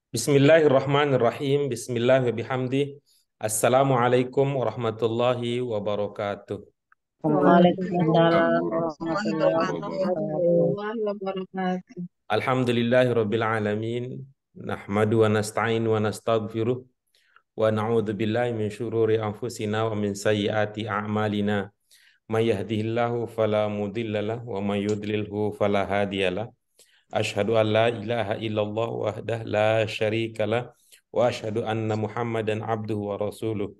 Bismillahirrahmanirrahim. Bismillah wa bihamdi. Assalamualaikum warahmatullahi wabarakatuh. Waalaikumsalam warahmatullahi wabarakatuh. warahmatullahi wabarakatuh. Alhamdulillahirabbil alamin. Nahmadu wa nasta'in wa nastaghfiruh wa na'udzu billahi min syururi anfusina wa min sayyiati a'malina. May yahdihillahu fala mudhillalah wa may yudlilhu fala hadiyalah. Asyhadu an la ilaha illallah wahdah la syarikalah wa asyhadu anna Muhammadan abduhu wa rasuluh.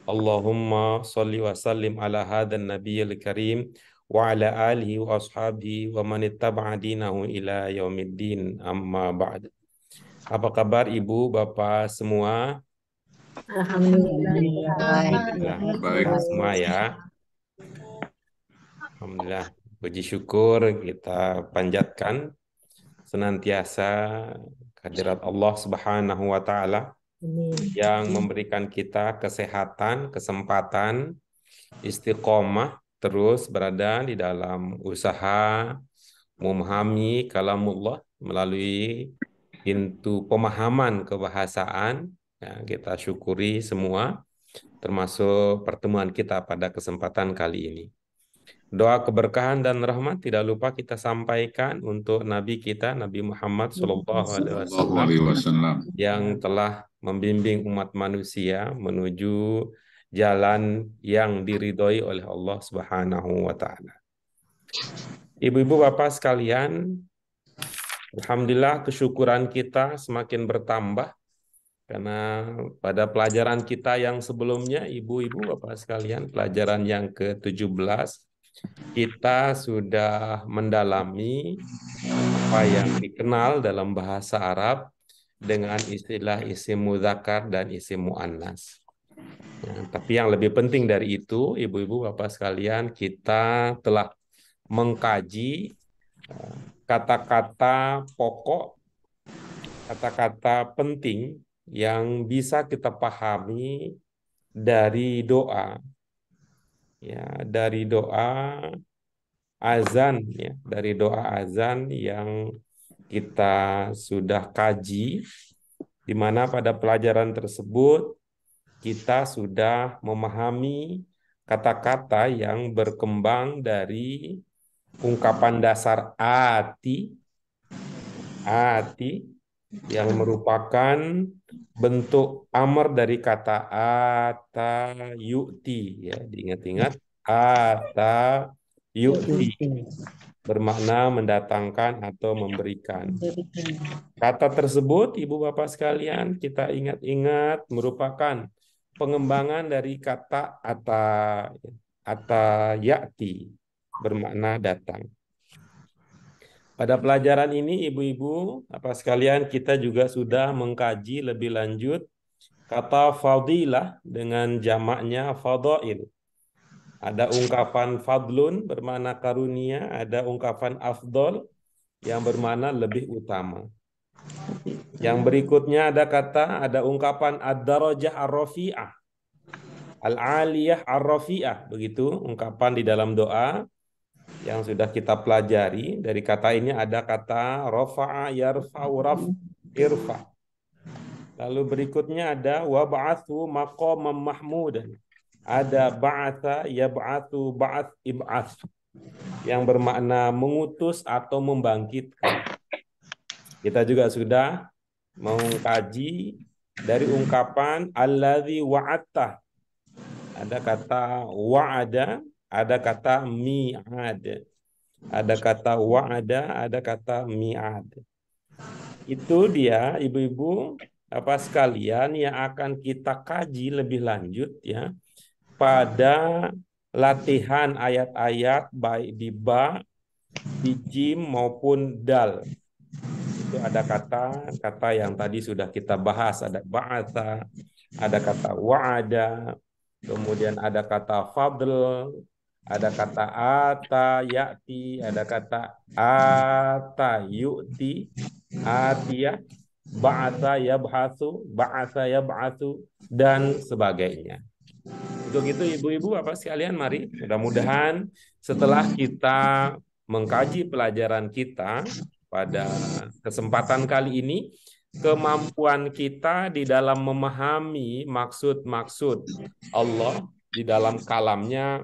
Allahumma salli wa sallim ala hadan nabiyil karim wa ala alihi wa ashabihi wa man ittaba'a dinahu ila yaumiddin, amma ba'd. Apa kabar Ibu, Bapak semua? Alhamdulillah baik. Alhamdulillah, baik semua ya. Alhamdulillah, puji syukur kita panjatkan senantiasa kehadirat Allah Subhanahu wa taala yang memberikan kita kesehatan, kesempatan, istiqomah terus berada di dalam usaha memahami kalamullah melalui pintu pemahaman kebahasaan. Ya, kita syukuri semua, termasuk pertemuan kita pada kesempatan kali ini. Doa keberkahan dan rahmat tidak lupa kita sampaikan untuk Nabi kita, Nabi Muhammad SAW, yang telah membimbing umat manusia menuju jalan yang diridhoi oleh Allah Subhanahu wa taala. Ibu-ibu bapak sekalian, alhamdulillah kesyukuran kita semakin bertambah karena pada pelajaran kita yang sebelumnya, ibu-ibu bapak sekalian, pelajaran yang ke-17, kita sudah mendalami apa yang dikenal dalam bahasa Arab dengan istilah isim muzakkar dan isim muannas. Ya, tapi yang lebih penting dari itu, ibu-ibu bapak sekalian, kita telah mengkaji kata-kata pokok, kata-kata penting yang bisa kita pahami dari doa. Ya, dari doa azan, ya, dari doa azan yang kita sudah kaji, di mana pada pelajaran tersebut kita sudah memahami kata-kata yang berkembang dari ungkapan dasar ati yang merupakan bentuk amar dari kata ata yu'ti, ya, diingat-ingat, ata yu'ti bermakna mendatangkan atau memberikan. Kata tersebut, ibu bapak sekalian, kita ingat-ingat merupakan pengembangan dari kata ata ya'ti bermakna datang. Pada pelajaran ini, ibu-ibu, apa sekalian, kita juga sudah mengkaji lebih lanjut kata fadilah dengan jamaknya fadail. Ada ungkapan fadlun bermakna karunia, ada ungkapan afdol yang bermakna lebih utama. Yang berikutnya ada ungkapan ad-darajah ar-rafi'ah, al-aliyah ar-rafi'ah, begitu ungkapan di dalam doa yang sudah kita pelajari. Dari kata ini ada kata rafa'a yarfa'u irfa. Lalu berikutnya ada wab'athu maqamam mahmudan. Ada ba'atha yab'athu ba'ath ib'ath yang bermakna mengutus atau membangkitkan. Kita juga sudah mengkaji dari ungkapan alladzi wa'atta. Ada kata wa'ada, ada kata mi'ad. Ada kata wa'ada, ada kata mi'ad. Itu dia, ibu-ibu, apa sekalian, yang akan kita kaji lebih lanjut ya pada latihan ayat-ayat baik di ba, di jim maupun dal. Itu ada kata-kata yang tadi sudah kita bahas, ada ba'atha, ada kata wa'ada, kemudian ada kata fadl, ada kata ata ya'ti, ada kata ata yu'ti, atiyah, ba'atha yab'atsu, dan sebagainya. Untuk itu ibu-ibu apa sekalian, mari mudah-mudahan setelah kita mengkaji pelajaran kita pada kesempatan kali ini, kemampuan kita di dalam memahami maksud-maksud Allah di dalam kalamnya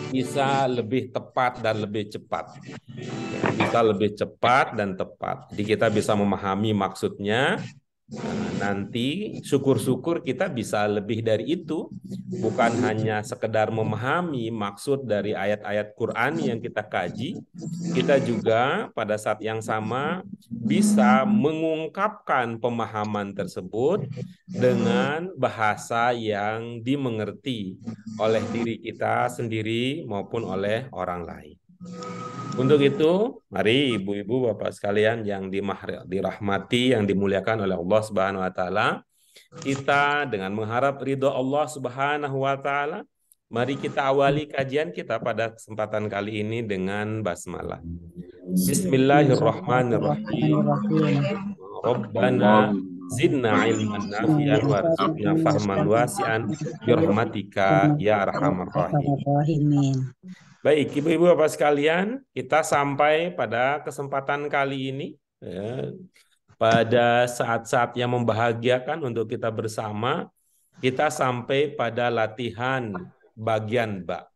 bisa lebih tepat dan lebih cepat. Ya, bisa lebih cepat dan tepat. Jadi kita bisa memahami maksudnya. Nah, nanti syukur-syukur kita bisa lebih dari itu, bukan hanya sekedar memahami maksud dari ayat-ayat Quran yang kita kaji, kita juga pada saat yang sama bisa mengungkapkan pemahaman tersebut dengan bahasa yang dimengerti oleh diri kita sendiri maupun oleh orang lain. Untuk itu, mari ibu-ibu, bapak sekalian yang dirahmati, yang dimuliakan oleh Allah Subhanahu wa taala, kita dengan mengharap ridho Allah Subhanahu wa taala, mari kita awali kajian kita pada kesempatan kali ini dengan basmalah. Bismillahirrahmanirrahim. Rabbana zidna ilman nafi'an warzuqna fahman wasi'an birahmatika ya arhamar rahimin. Baik, ibu-ibu bapak sekalian, kita sampai pada kesempatan kali ini, ya, pada saat-saat yang membahagiakan untuk kita bersama, kita sampai pada latihan bagian ba.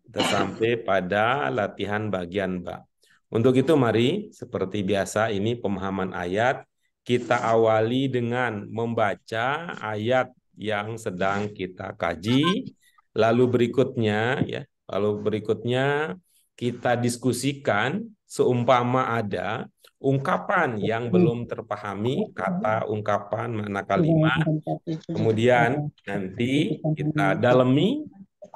Kita sampai pada latihan bagian ba. Untuk itu mari, seperti biasa ini pemahaman ayat, kita awali dengan membaca ayat yang sedang kita kaji, lalu berikutnya ya. Lalu berikutnya kita diskusikan seumpama ada ungkapan yang belum terpahami, kata, ungkapan, makna kalimat. Kemudian nanti kita dalami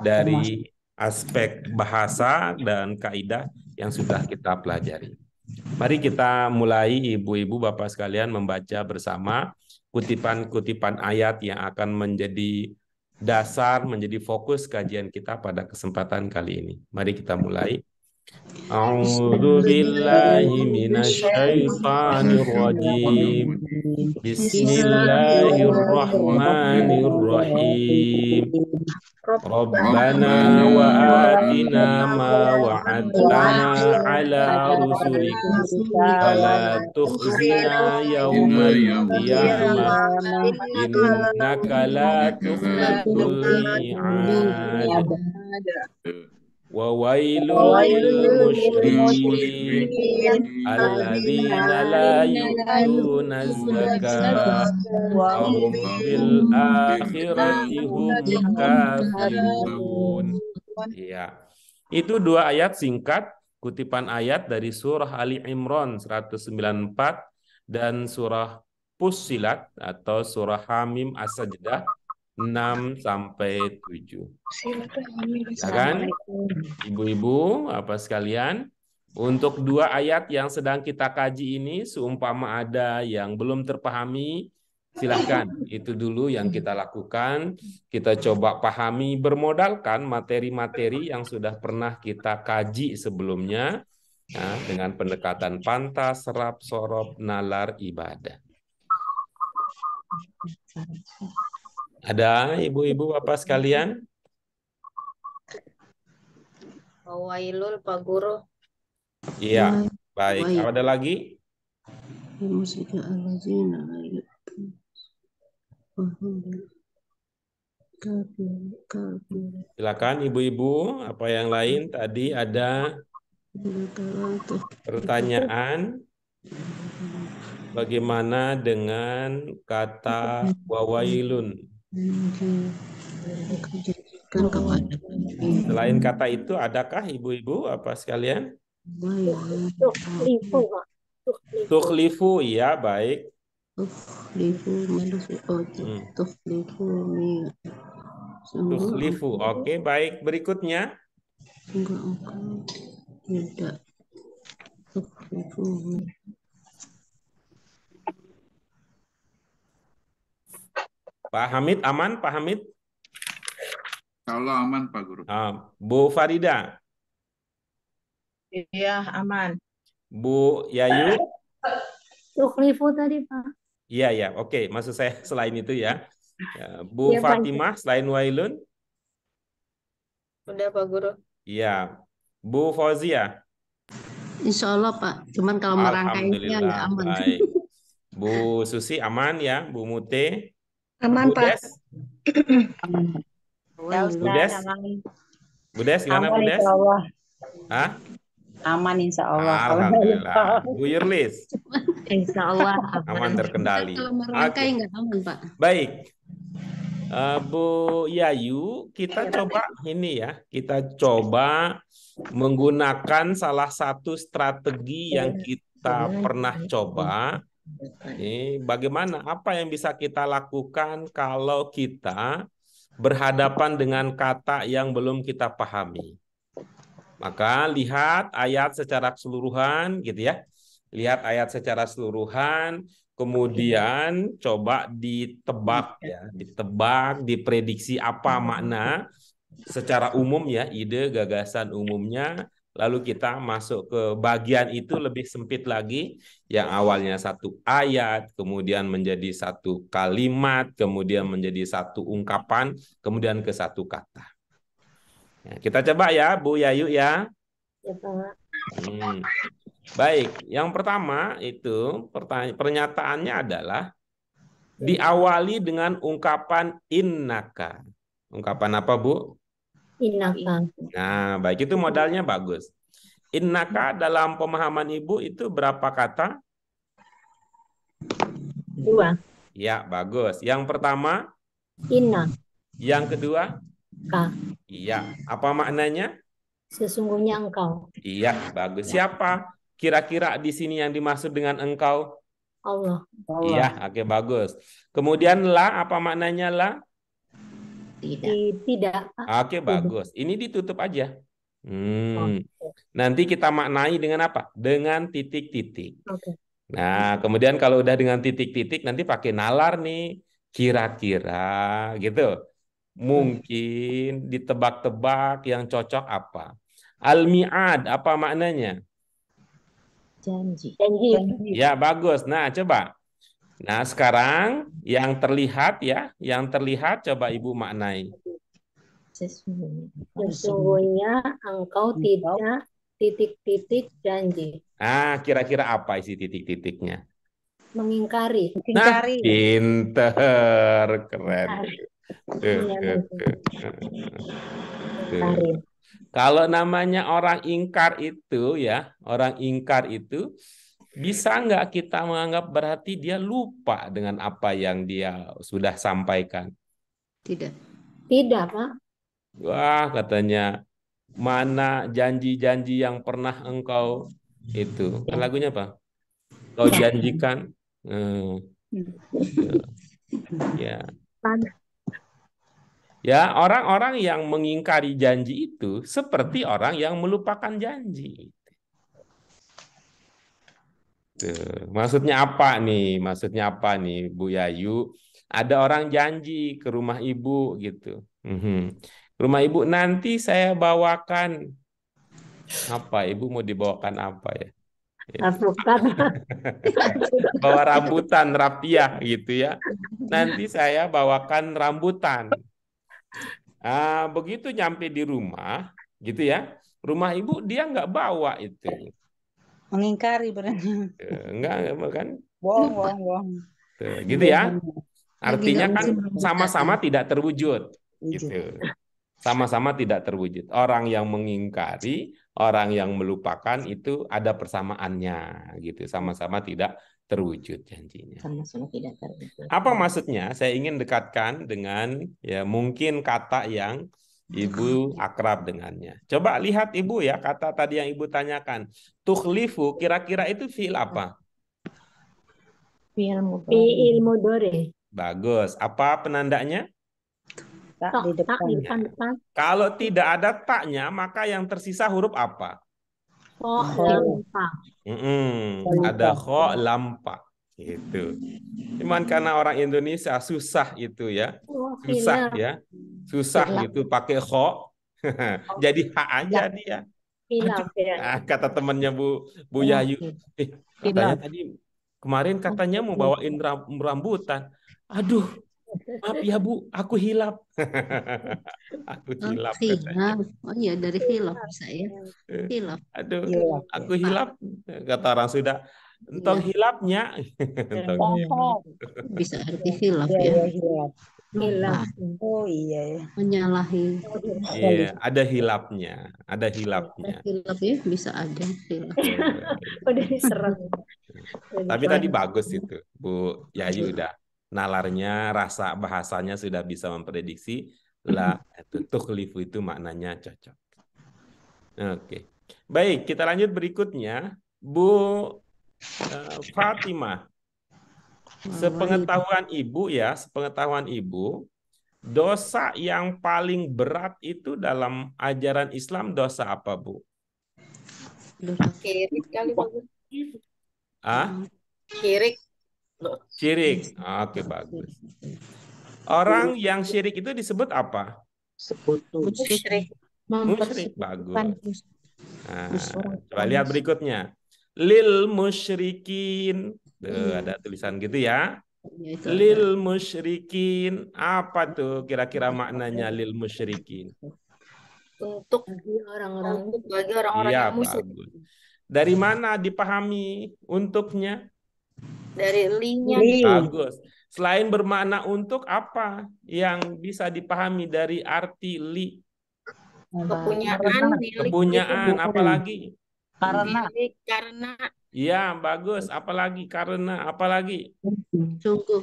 dari aspek bahasa dan kaidah yang sudah kita pelajari. Mari kita mulai ibu-ibu bapak sekalian membaca bersama kutipan-kutipan ayat yang akan menjadi dasar, menjadi fokus kajian kita pada kesempatan kali ini. Mari kita mulai. A'udzu billahi minasyaitonir rajim. Bismillahirrahmanirrahim. Rabbana wa atina ma wa'adtana ala rusulik wa la tukhzina yawmal qiyamah innaka la tukhliful mi'ad. Wa wailul lil musyrikin alladzina la yu'tuna zakah wa hum bil akhirati hum kafirun. Ya. Itu dua ayat singkat, kutipan ayat dari surah Ali Imran 194 dan surah Fussilat atau surah Hamim As-Sajdah 6 sampai 7. Ya kan? Ibu-ibu, apa sekalian, untuk dua ayat yang sedang kita kaji ini, seumpama ada yang belum terpahami, silahkan. Itu dulu yang kita lakukan. Kita coba pahami bermodalkan materi-materi yang sudah pernah kita kaji sebelumnya, nah, dengan pendekatan pantas, serap, sorop, nalar, ibadah. Ada ibu-ibu bapak sekalian? Wailul Pak Guru. Iya, baik. Ada lagi? Silakan ibu-ibu, apa yang lain? Tadi ada pertanyaan. Bagaimana dengan kata wawailun? Selain kata itu, adakah ibu-ibu apa sekalian? Tukhlifu, ya baik. Tukhlifu, oke, baik. Berikutnya. Pak Hamid, aman Pak Hamid? Allah aman Pak Guru. Bu Farida? Iya, aman. Bu Yayu? Tukhlifu tadi Pak. Iya, ya, oke. Maksud saya selain itu ya. Bu ya, Fatimah, Pak. Selain wailun? Udah Pak Guru. Iya. Bu Fauzia? Insya Allah Pak. Cuman kalau merangkainya nggak aman. Baik. Bu Susi aman ya, Bu Mute, Aman, Bu Pak. Des, Ya Bu Ustaz, Des, aman. Bu Des, gimana Aman Bu Des? insya Allah. Hah? Aman insya Allah. Kalau Alhamdulillah. Bu Yurlis, Insya Allah aman aman. terkendali. Kalau merangkai Oke, nggak aman, Pak. baik. Bu Yayu, kita coba ini ya, kita coba menggunakan salah satu strategi yang kita pernah coba. Ini bagaimana, apa yang bisa kita lakukan kalau kita berhadapan dengan kata yang belum kita pahami. Maka lihat ayat secara keseluruhan gitu ya. Lihat ayat secara keseluruhan, kemudian coba ditebak ya, ditebak, diprediksi apa makna secara umum ya, ide gagasan umumnya. Lalu kita masuk ke bagian itu lebih sempit lagi, yang awalnya satu ayat, kemudian menjadi satu kalimat, kemudian menjadi satu ungkapan, kemudian ke satu kata. Ya, kita coba ya, Bu Yayu ya. Ya, Pak. Baik, yang pertama itu pernyataannya adalah diawali dengan ungkapan innaka. Ungkapan apa, Bu? Innaka. Nah, baik, itu modalnya bagus. Innaka dalam pemahaman Ibu itu berapa kata? 2. Ya, bagus. Yang pertama? Inna. Yang kedua? Ka. Iya. Apa maknanya? Sesungguhnya engkau. Iya, bagus. Siapa kira-kira di sini yang dimaksud dengan engkau? Allah. Iya, oke, bagus. Kemudian la, apa maknanya la? Tidak. Oke, bagus. Ini ditutup aja. Nanti kita maknai dengan apa? Dengan titik-titik. Oke. Nah, kemudian kalau udah dengan titik-titik, nanti pakai nalar nih. Kira-kira gitu. Mungkin ditebak-tebak yang cocok apa? Al-mi'ad, apa maknanya? Janji. Ya, bagus. Nah, coba. Nah, sekarang yang terlihat ya, yang terlihat coba Ibu maknai. Sesungguhnya engkau tidak titik-titik janji. Ah, kira-kira apa isi titik-titiknya? Mengingkari. Nah, pinter, keren. Mengingkari. Kalau namanya orang ingkar itu ya, orang ingkar itu bisa nggak kita menganggap berarti dia lupa dengan apa yang dia sudah sampaikan? Tidak. Tidak, Pak. Wah, katanya mana janji-janji yang pernah engkau itu. Kan lagunya apa? Kau janjikan. Ya. Ya, orang-orang yang mengingkari janji itu seperti orang yang melupakan janji. Tuh. Maksudnya apa nih? Maksudnya apa nih, Bu Yayu? Ada orang janji ke rumah Ibu gitu. Rumah Ibu nanti saya bawakan apa? Ibu mau dibawakan apa ya? Bawa rambutan rapiah gitu ya. Nanti saya bawakan rambutan. Begitu nyampe di rumah, gitu ya. Rumah Ibu dia nggak bawa itu. Mengingkari berarti. Enggak kan? Bohong. Gitu ya. Artinya kan sama-sama tidak terwujud. Gitu. Sama-sama tidak terwujud. Orang yang mengingkari, orang yang melupakan itu ada persamaannya gitu. Sama-sama tidak terwujud janjinya. Sama-sama tidak terwujud. Apa maksudnya? Saya ingin dekatkan dengan ya mungkin kata yang Ibu akrab dengannya. Coba lihat Ibu ya, kata tadi yang Ibu tanyakan. Tukhlifu, kira-kira itu fi'il apa? Fi'il mudhari. Bagus. Apa penandanya? Tak di depan. Kalau tidak ada taknya, maka yang tersisa huruf apa? Lampa. Ada kho lampa. Gitu. Cuman karena orang Indonesia susah itu ya. Susah ya. Susah gitu pakai kho. Jadi hak aja dia. Kata temannya Bu Yayu. Katanya tadi kemarin katanya mau bawain rambutan. Aduh, maaf ya Bu, aku hilap. Aku hilap. Oh iya, dari hilaf bisa ya. Hilaf. Aduh, aku hilap. Kata orang sudah. Entong Iya. hilapnya. Entong hilap. Bisa arti hilaf Iya, ya. iya, hilaf. Hilaf. Oh iya ya. Menyalahi. Iya, ada hilapnya, ada hilapnya. Hilaf ya bisa ada hilaf. Udah diserang. Tapi tadi bagus itu, Bu Yayu udah nalarnya, rasa bahasanya sudah bisa memprediksi lah. Itu tukhlifu itu maknanya cocok. Oke, baik kita lanjut berikutnya, Bu Fatimah. Sepengetahuan ibu ya, sepengetahuan ibu, dosa yang paling berat itu dalam ajaran Islam dosa apa, Bu? Kirik kali bagus. Ah, Kirik. syirik. Oke, bagus. Orang yang syirik itu disebut apa? Musyrik. Musyrik, bagus. Nah, coba lihat Orang. berikutnya. Lil musyrikin. Tuh, ada tulisan gitu ya. Ya, itu ada. Lil musyrikin. Apa tuh kira-kira maknanya lil musyrikin? Untuk Bagi orang-orang bagi orang-orang Iya, yang musyrik. bagus. Dari mana dipahami untuknya? Dari linya. Bagus. Selain bermakna untuk, apa yang bisa dipahami dari arti li? Kepunyaan. Kepunyaan, apalagi? Karena Milik, karena. Iya, bagus. Apalagi? Karena, apalagi? Sungguh.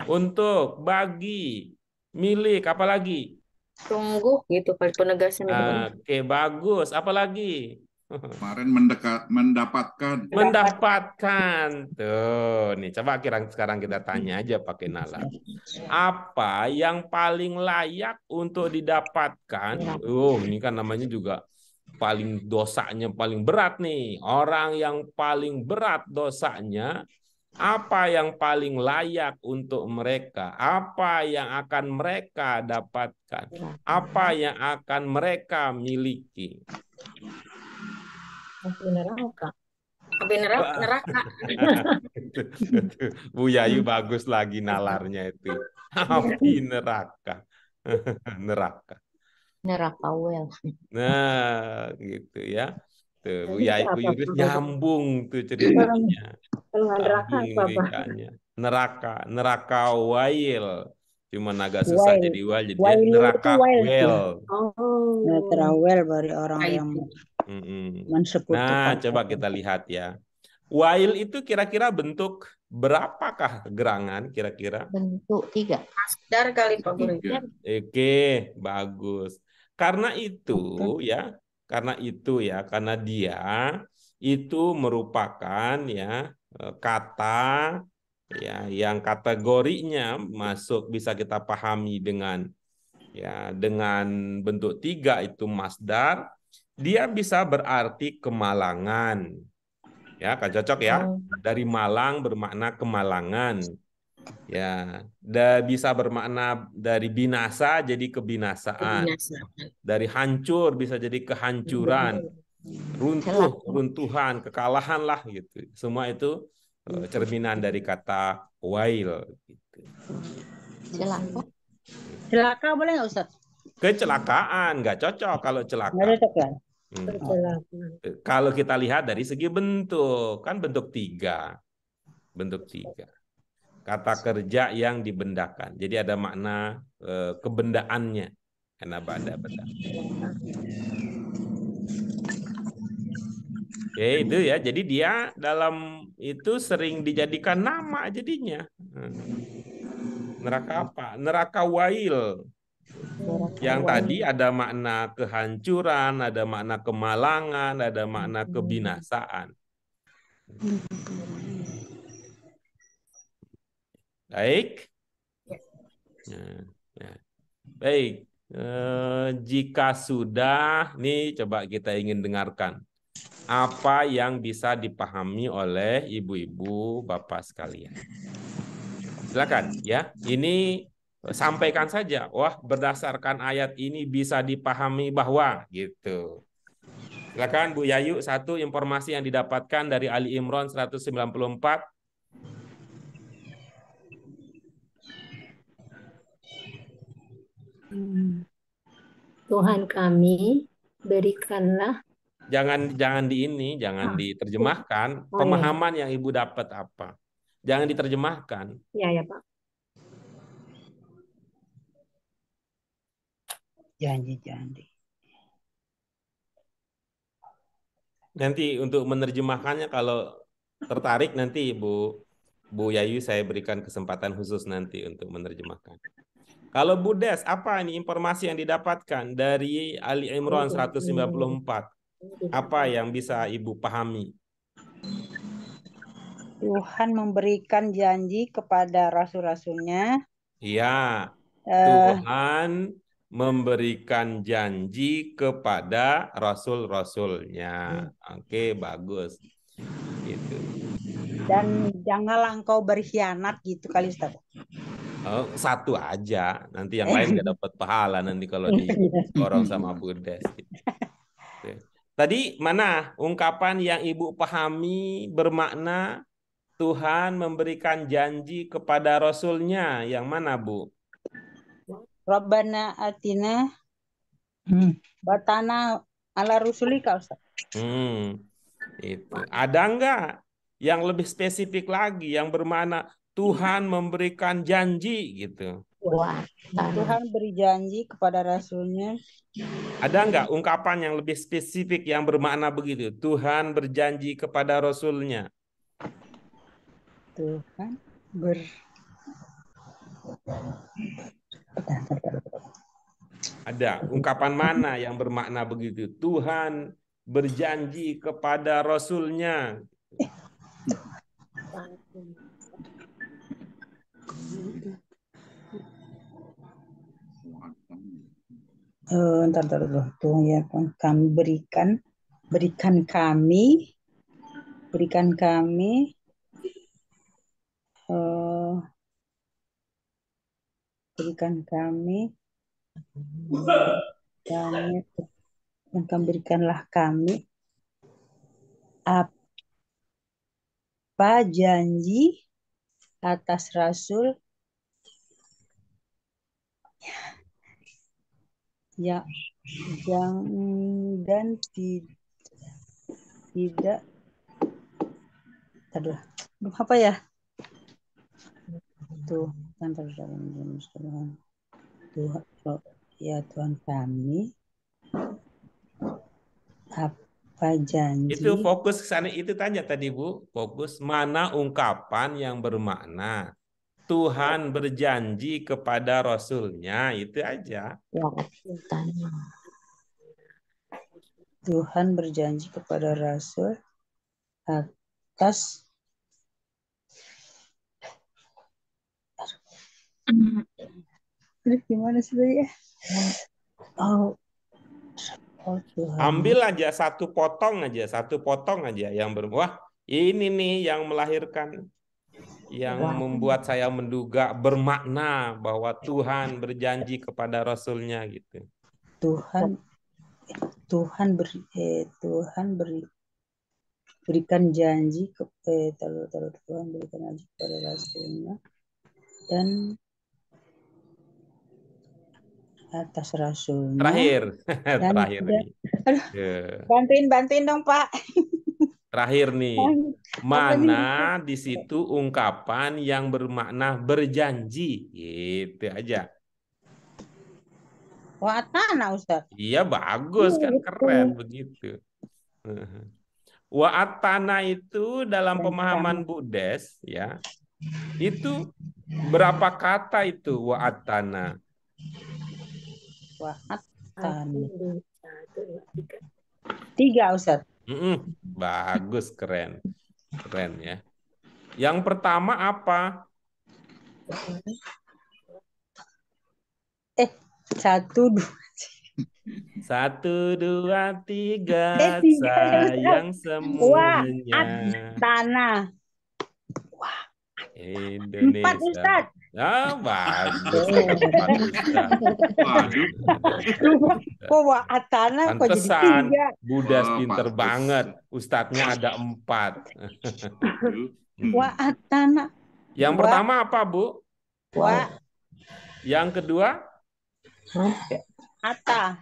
Untuk, bagi, milik, apalagi? Sungguh gitu kali penegasan. Oke, bagus. Apalagi? Kemarin mendapatkan. Mendapatkan. Tuh, nih coba sekarang kita tanya aja pakai nalar. Apa yang paling layak untuk didapatkan? Ini kan namanya juga paling dosanya paling berat nih. Orang yang paling berat dosanya, apa yang paling layak untuk mereka? Apa yang akan mereka dapatkan? Apa yang akan mereka miliki? api neraka. Api neraka. Bu Yayu bagus lagi nalarnya itu. Api neraka. Neraka. Neraka well. Nah, gitu ya. Tuh, Bu Jadi Yayu, Bu apa, Yuris Bu? nyambung tuh ceritanya. Kalau nggak neraka Sambung apa, Pak? lirikanya. Neraka wail. Cuma agak susah Wail. jadi wail, jadi Wail itu neraka wail. well. Oh. netral bagi orang yang Mm-mm. mensekutukan. Nah, coba kita lihat ya. Wail itu kira-kira bentuk berapakah gerangan kira-kira? Bentuk 3. Masdar kali Pak Guru. Tiga. Oke, bagus. Karena karena dia itu merupakan ya kata ya yang kategorinya masuk bisa kita pahami dengan bentuk 3 itu masdar, dia bisa berarti kemalangan. Ya, kan cocok ya. Dari malang bermakna kemalangan. Ya, bisa bermakna dari binasa jadi kebinasaan. Dari hancur bisa jadi kehancuran. Runtuhan, kekalahan lah gitu. Semua itu cerminan dari kata wail gitu. Celaka boleh nggak Ustaz? Kecelakaan, nggak cocok kalau celaka. Nggak cocok ya? Kalau kita lihat dari segi bentuk, kan bentuk 3. Bentuk 3. Kata kerja yang dibendakan. Jadi ada makna kebendaannya. Karena benda. Oke, itu ya. Jadi dia dalam itu sering dijadikan nama jadinya. Neraka apa? Neraka wail. Yang tadi ada makna kehancuran, ada makna kemalangan, ada makna kebinasaan. Baik. Baik. Jika sudah, nih coba kita ingin dengarkan. Apa yang bisa dipahami oleh ibu-ibu, bapak sekalian? Silakan ya. Ini sampaikan saja. Wah, berdasarkan ayat ini bisa dipahami bahwa gitu. Silakan Bu Yayu, satu informasi yang didapatkan dari Ali Imran 194. Tuhan kami, berikanlah jangan di ini, jangan diterjemahkan. Oh, iya. Pemahaman yang Ibu dapat apa? Jangan diterjemahkan. Iya ya Pak. Janji-janji. Nanti untuk menerjemahkannya kalau tertarik nanti Bu Yayu saya berikan kesempatan khusus nanti untuk menerjemahkan. Kalau Bu Des, apa ini informasi yang didapatkan dari Ali Imran 194? Apa yang bisa Ibu pahami? Tuhan memberikan janji kepada rasul-rasulnya. Iya, eh, Tuhan memberikan janji kepada rasul-rasulnya. Oke, bagus. Gitu. dan janganlah engkau berkhianat gitu kali Ustaz. Oh, satu aja, nanti yang lain nggak dapat pahala nanti kalau diborong sama Bu Des. Gitu. Oke. Tadi mana ungkapan yang Ibu pahami bermakna Tuhan memberikan janji kepada Rasulnya? Yang mana, Bu? Rabbana atina batana ala rusulika Ustaz. Itu. Ada enggak yang lebih spesifik lagi yang bermakna Tuhan memberikan janji gitu? Wah, Tuhan beri janji kepada rasulnya. Ada enggak ungkapan yang lebih spesifik yang bermakna begitu? Tuhan berjanji kepada Rasulnya. Tuhan Ada ungkapan mana yang bermakna begitu? Tuhan berjanji kepada Rasulnya. Ntar dulu. Tuh ya, kami berikan kami dan kami berikanlah kami apa janji atas rasul ya dan tidak aduh apa ya tuh Tuhan ya Tuhan kami apa janji Itu fokus ke sana, itu tanya tadi Bu, fokus mana ungkapan yang bermakna Tuhan berjanji kepada Rasulnya, itu aja. Tuhan berjanji kepada rasul atas gimana sih ya? Oh Tuhan. Ambil aja satu potong aja yang wah ini nih yang melahirkan, yang membuat saya menduga bermakna bahwa Tuhan berjanji kepada Rasulnya gitu. Tuhan berikan janji Tuhan berikan janji kepada rasulnya dan atas rasulnya. Terakhir nih. Bantuin dong Pak. Terakhir nih. Mana di situ ungkapan yang bermakna berjanji? Itu aja. Wa atana Ustaz. Iya bagus kan, keren begitu. Wa atana itu dalam pemahaman Bu Des ya. Itu berapa kata itu wa atana? Wa atana. 3 Ustaz. Bagus, keren ya. Yang pertama apa? 1, 2. 1, 2, 3 sayang semuanya. Tanah. Indonesia. 4 Ustaz. Ah, bagus. 4 Ustaz. Kok wa atana kok jadi 3? Budas pinter banget. Ustadznya ada 4. Wa atana. Yang pertama apa, Bu? Wa. Yang kedua? Ata.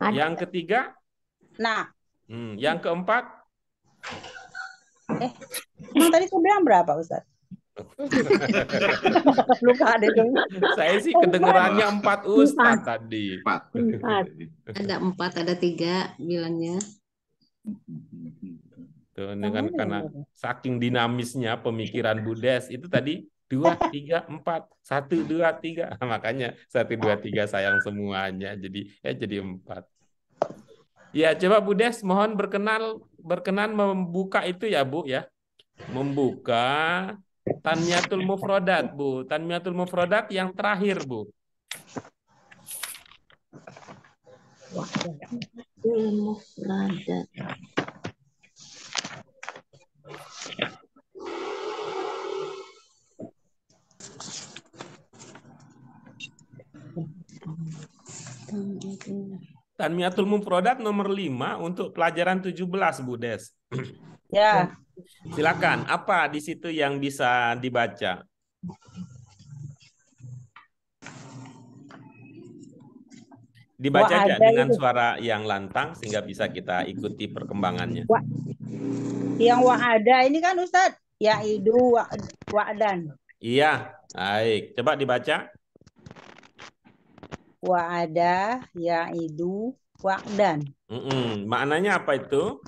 Yang ketiga? Nah. Yang keempat, Emang tadi saya bilang berapa, Ustaz? Lupa deh tuh. saya sih kedengerannya 4 Ustadz tadi. 4. Ada 4, ada 3 bilangnya. Tuh, Yang mana karena yang saking dinamisnya pemikiran Budes itu tadi 2, 3, 4, 1, 2, 3. Makanya 1, 2, 3 sayang semuanya. Jadi 4. Ya, coba Budes mohon berkenan membuka itu ya, Bu ya. Membuka Tanmiyatul Mufrodat, Bu. Tanmiyatul Mufrodat yang terakhir, Bu. Mufradat. Tanmiyatul Mufrodat nomor 5 untuk pelajaran 17, Bu Des. Ya, Silakan, apa di situ yang bisa dibaca? Dibaca aja Wa'ada dengan itu. suara yang lantang sehingga bisa kita ikuti perkembangannya. Yang wa'ada ini kan Ustaz, ya'idu wa'dan. Iya, baik. Coba dibaca. Wa'ada, ya'idu wa'dan. Maknanya apa itu?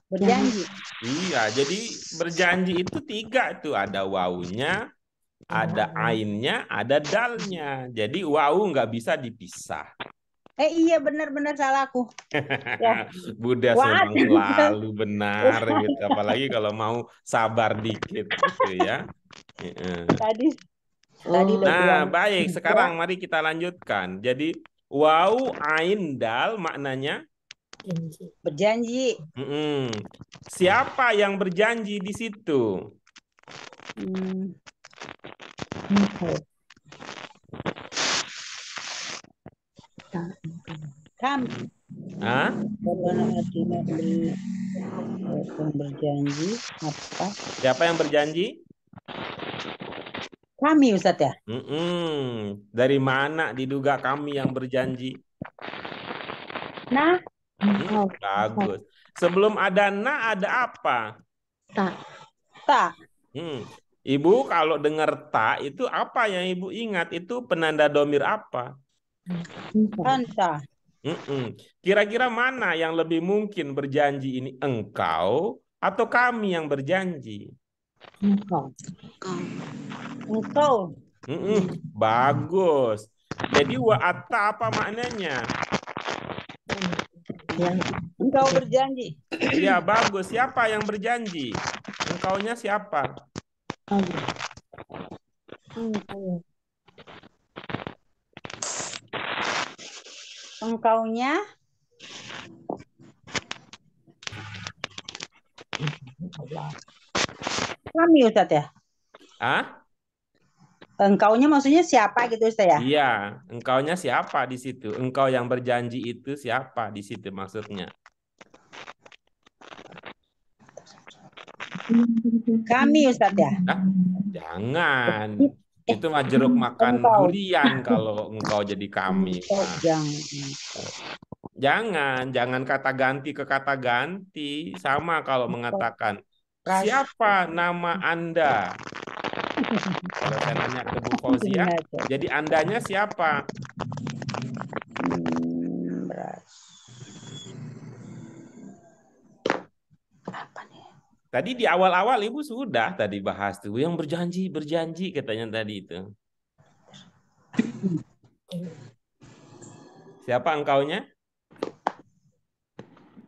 Berjanji. Iya, jadi berjanji itu 3 tuh. Ada wawunya, ada ainnya, ada dalnya. Jadi wawu nggak bisa dipisah. Iya benar-benar salah aku. Ya. Budas Wa'ad. memang selalu benar gitu. Apalagi kalau mau sabar dikit gitu ya. Tadi udah Nah, bilang. baik. Sekarang mari kita lanjutkan. Jadi wawu ain dal maknanya Berjanji. siapa yang berjanji di situ? Kami. Hah? Berjanji apa? Siapa yang berjanji? Kami Ustaz ya. Dari mana diduga kami yang berjanji? Nah, Bagus. Sebelum ada na ada apa? tak. Ibu kalau dengar ta itu apa yang ibu ingat? Itu penanda domir apa? Anta. Kira-kira mana yang lebih mungkin berjanji ini? Engkau atau kami yang berjanji? Engkau. Bagus. Jadi wa'atta apa maknanya? Engkau berjanji. Ya, bagus. Siapa yang berjanji? Engkaunya siapa? Engkaunya kami Ustaz ya. Engkaunya maksudnya siapa gitu Ustaz ya? Iya, engkaunya siapa di situ? Engkau yang berjanji itu siapa di situ maksudnya? Kami Ustaz ya. Jangan. Itu mah jeruk makan durian kalau engkau jadi kami. Jangan kata ganti ke kata ganti. Sama kalau mengatakan siapa nama Anda? Kalau saya nanya ke Bu Fauzia, jadi Andanya siapa? Tadi di awal-awal Ibu sudah tadi bahas tuh yang berjanji katanya tadi itu. Siapa engkaunya?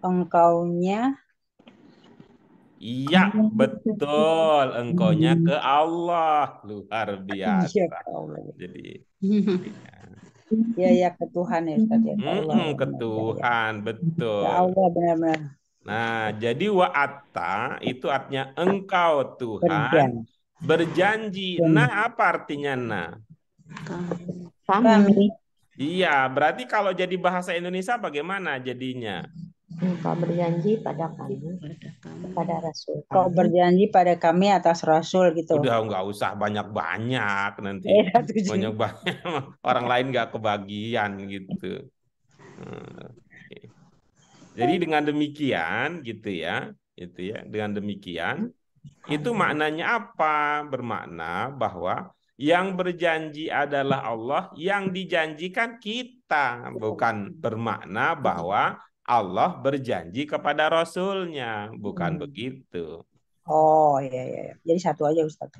Engkaunya. Iya, betul. Engkaunya ke Allah. Luar biasa. Iya, ke Allah. Jadi ya ke Tuhan ya Ustaz ya. Ke Tuhan, betul. Ya Allah benar-benar. Nah, jadi wa'atta itu artinya engkau Tuhan berjanji. Nah, apa artinya nah? Kami. Iya, berarti kalau jadi bahasa Indonesia bagaimana jadinya? Engkau berjanji pada kami, pada Rasul. Kau berjanji pada kami atas Rasul gitu. Udah nggak usah banyak-banyak nanti. Banyak-banyak orang lain nggak kebagian gitu. Jadi dengan demikian gitu ya. Dengan demikian itu maknanya apa? Bermakna bahwa yang berjanji adalah Allah, yang dijanjikan kita. Bukan bermakna bahwa Allah berjanji kepada Rasulnya. Bukan begitu. Oh, iya, iya, iya. Jadi satu aja Ustaz.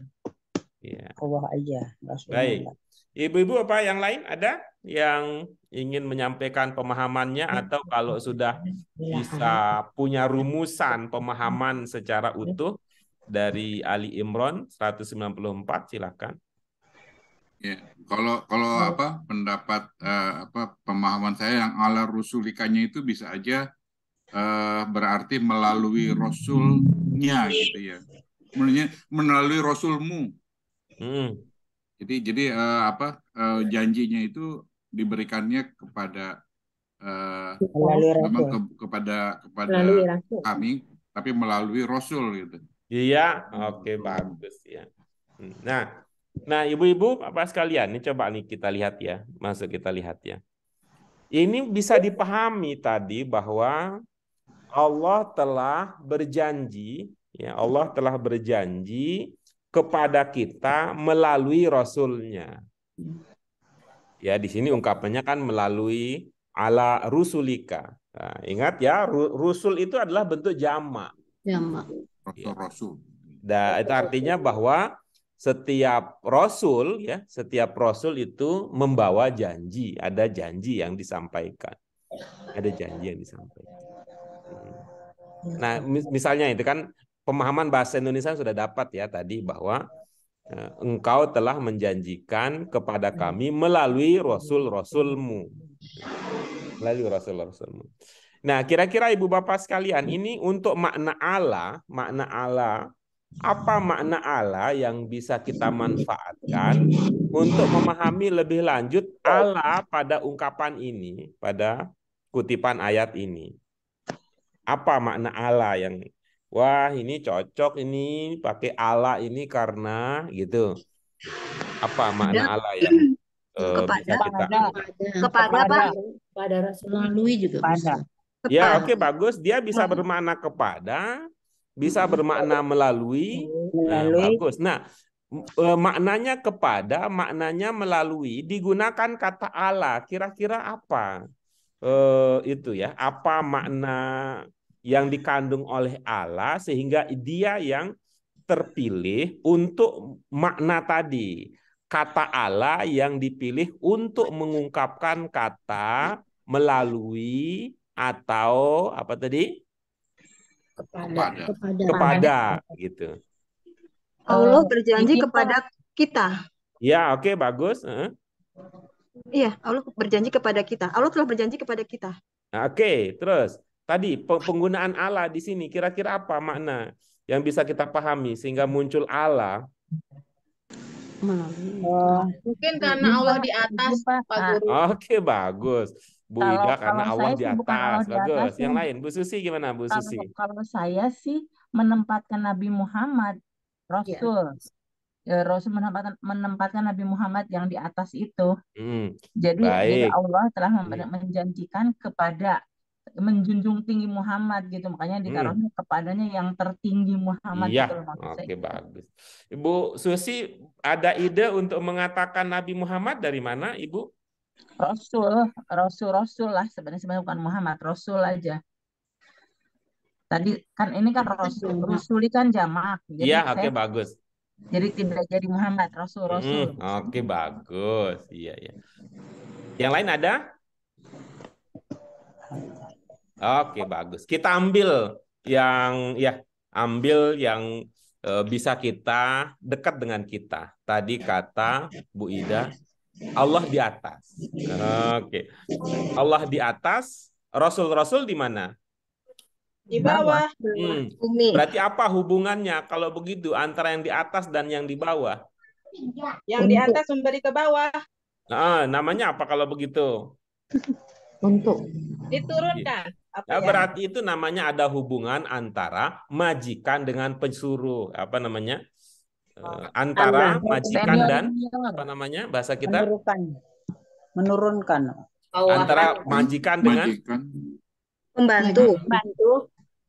Ya. Allah aja, Rasulnya Baik. enggak. Ibu-ibu apa yang lain ada yang ingin menyampaikan pemahamannya atau kalau sudah bisa punya rumusan pemahaman secara utuh dari Ali Imran 194 silakan. Ya, kalau apa pendapat pemahaman saya yang ala rusulikanya itu bisa aja berarti melalui rasulnya gitu ya. Melalui rasulmu. Jadi janjinya itu diberikannya kepada Melalui Rasul. kepada Melalui Rasul. kami, tapi melalui rasul gitu. Iya, oke, bagus ya. Nah, ibu-ibu apa sekalian, ini coba nih kita lihat ya, kita lihat ya. Ini bisa dipahami tadi bahwa Allah telah berjanji, ya Allah telah berjanji kepada kita melalui Rasulnya. Ya, di sini ungkapannya kan melalui ala rusulika. Nah, ingat ya, rusul itu adalah bentuk jamak. Rasul. Dan itu artinya bahwa setiap rasul itu membawa janji, ada janji yang disampaikan. Ada janji yang disampaikan. Nah, misalnya itu kan pemahaman bahasa Indonesia sudah dapat ya tadi bahwa engkau telah menjanjikan kepada kami melalui rasul-rasulmu. Melalui rasul-rasulmu. Nah, kira-kira ibu bapak sekalian, ini untuk makna Allah, apa makna Allah yang bisa kita manfaatkan untuk memahami lebih lanjut Allah pada ungkapan ini, pada kutipan ayat ini. Apa makna Allah yang wah ini cocok ini pakai Allah ini karena gitu. Apa makna Allah yang bisa kita kepada Rasul melalui juga bisa. Ya, oke, bagus. Dia bisa bermakna kepada, bisa bermakna melalui. Nah, bagus. Nah, maknanya kepada, maknanya melalui, digunakan kata Allah. Kira-kira apa? Itu ya, apa makna yang dikandung oleh Allah sehingga dia yang terpilih untuk makna tadi. Kata Allah yang dipilih untuk mengungkapkan kata melalui atau apa tadi? Kepada gitu. Allah berjanji kepada kita. Ya, oke, bagus. Iya, Allah berjanji kepada kita. Allah telah berjanji kepada kita. Oke, terus tadi penggunaan Allah di sini kira-kira apa makna yang bisa kita pahami sehingga muncul Allah? Mungkin karena Allah di atas, Pak Guru. Oke, bagus. Bu Ida karena Allah di atas. Bagus. Yang ya. lain, Bu Susi gimana, Bu Susi? Kalau saya sih menempatkan Nabi Muhammad Rasul. Rasul menempatkan Nabi Muhammad yang di atas itu. Jadi Allah telah menjanjikan kepada menjunjung tinggi Muhammad gitu, makanya ditaruhnya kepadanya yang tertinggi Muhammad. Iya, gitu, oke, bagus. Ibu Susi ada ide untuk mengatakan Nabi Muhammad dari mana, Ibu? Rasul lah sebenarnya bukan Muhammad, Rasul aja. Tadi kan ini kan Rasul kan jamak. Iya, oke, bagus. Jadi tidak jadi Muhammad, Rasul. Oke, bagus. Iya, ya. Yang lain ada? Oke, bagus. Kita ambil yang bisa kita dekat dengan kita. Tadi kata Bu Ida, Allah di atas. Oke. Allah di atas, Rasul-Rasul di mana? Di bawah. Berarti apa hubungannya kalau begitu antara yang di atas dan yang di bawah? Yang di atas memberi ke bawah. Namanya apa kalau begitu? Untuk diturunkan. Nah, berarti itu namanya ada hubungan antara majikan dengan pesuruh. Apa namanya? Antara majikan dan apa namanya bahasa kita? Menurunkan. Antara majikan dengan Pembantu.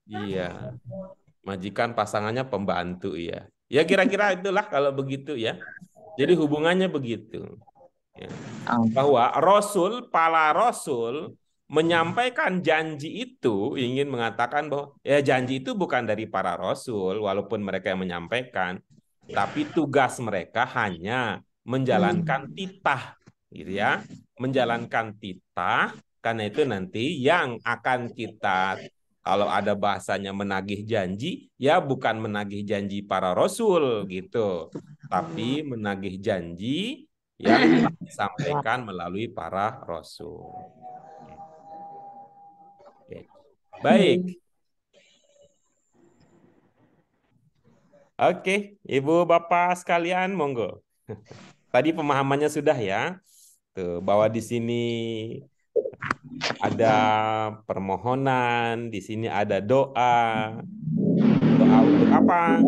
Iya. Majikan pasangannya pembantu ya. Ya kira-kira itulah kalau begitu ya. Jadi hubungannya begitu. Ya. Bahwa para rasul menyampaikan janji itu ingin mengatakan bahwa ya janji itu bukan dari para rasul walaupun mereka yang menyampaikan, tapi tugas mereka hanya menjalankan titah gitu ya, menjalankan titah. Karena itu nanti yang akan kita, kalau ada bahasanya menagih janji, ya bukan menagih janji para rasul gitu, tapi menagih janji yang disampaikan melalui para rasul. Oke. Baik. Oke, Ibu Bapak sekalian, monggo. Tadi pemahamannya sudah ya. Tuh, bahwa di sini ada permohonan, di sini ada doa. Doa untuk apa?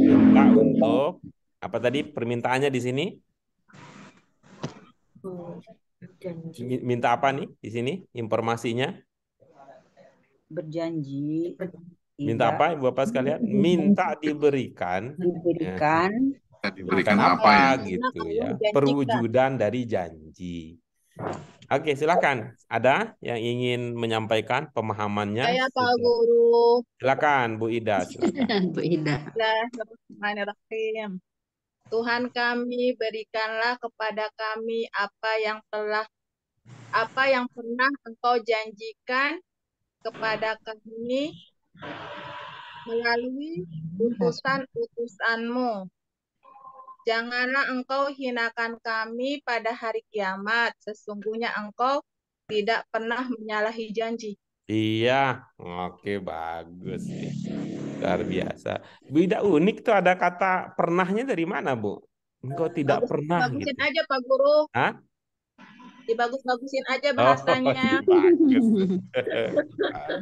Minta untuk apa tadi permintaannya di sini? Minta apa nih di sini informasinya? Berjanji. Minta apa Ibu Bapak sekalian? Minta diberikan. Diberikan. Ya. Diberikan apa gitu ya? Perwujudan dari janji. Oke, silakan. Ada yang ingin menyampaikan pemahamannya? Saya Pak Guru. Silakan Bu Ida. Silakan. Bu Ida. Bismillahirrahmanirrahim. Tuhan kami, berikanlah kepada kami apa yang pernah Engkau janjikan kepada kami melalui utusan-utusan-Mu. Janganlah Engkau hinakan kami pada hari kiamat. Sesungguhnya Engkau tidak pernah menyalahi janji. Iya, oke, bagus nih. Luar biasa. Bu Ida, unik tuh ada kata pernahnya dari mana, Bu? Engkau tidak pernah Bagusin gitu. aja Pak Guru. Hah? Dibagus-bagusin aja bahasanya. Bagus.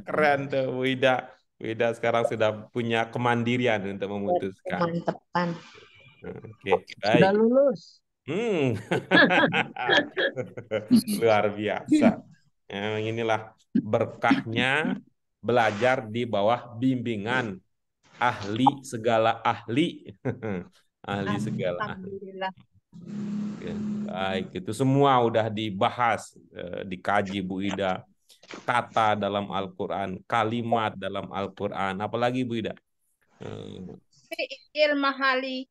Keren tuh Bu Ida. Bu Ida sekarang sudah punya kemandirian untuk memutuskan. Mantepan. Oke, baik. Sudah lulus. Luar biasa. Inilah berkahnya belajar di bawah bimbingan ahli segala ahli. Ahli segala ahli. Alhamdulillah. Baik, itu semua udah dibahas, dikaji Bu Ida. Kata dalam Al-Quran, kalimat dalam Al-Quran. Apalagi Bu Ida? Ilmahali.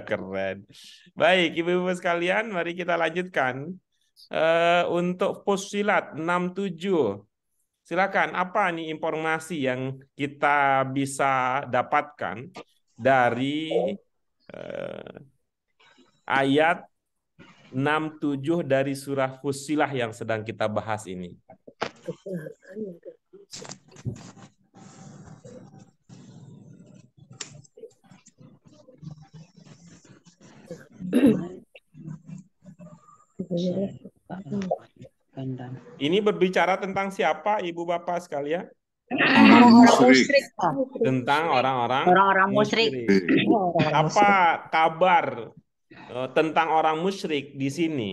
Keren. Baik, Ibu-ibu sekalian, mari kita lanjutkan. Untuk Fussilat 67. Silakan, apa nih informasi yang kita bisa dapatkan dari ayat 67 dari surah Fussilah yang sedang kita bahas ini? Ini berbicara tentang siapa, Ibu Bapak sekalian? Orang musyrik. Tentang orang-orang musyrik. Apa kabar tentang orang musyrik di sini?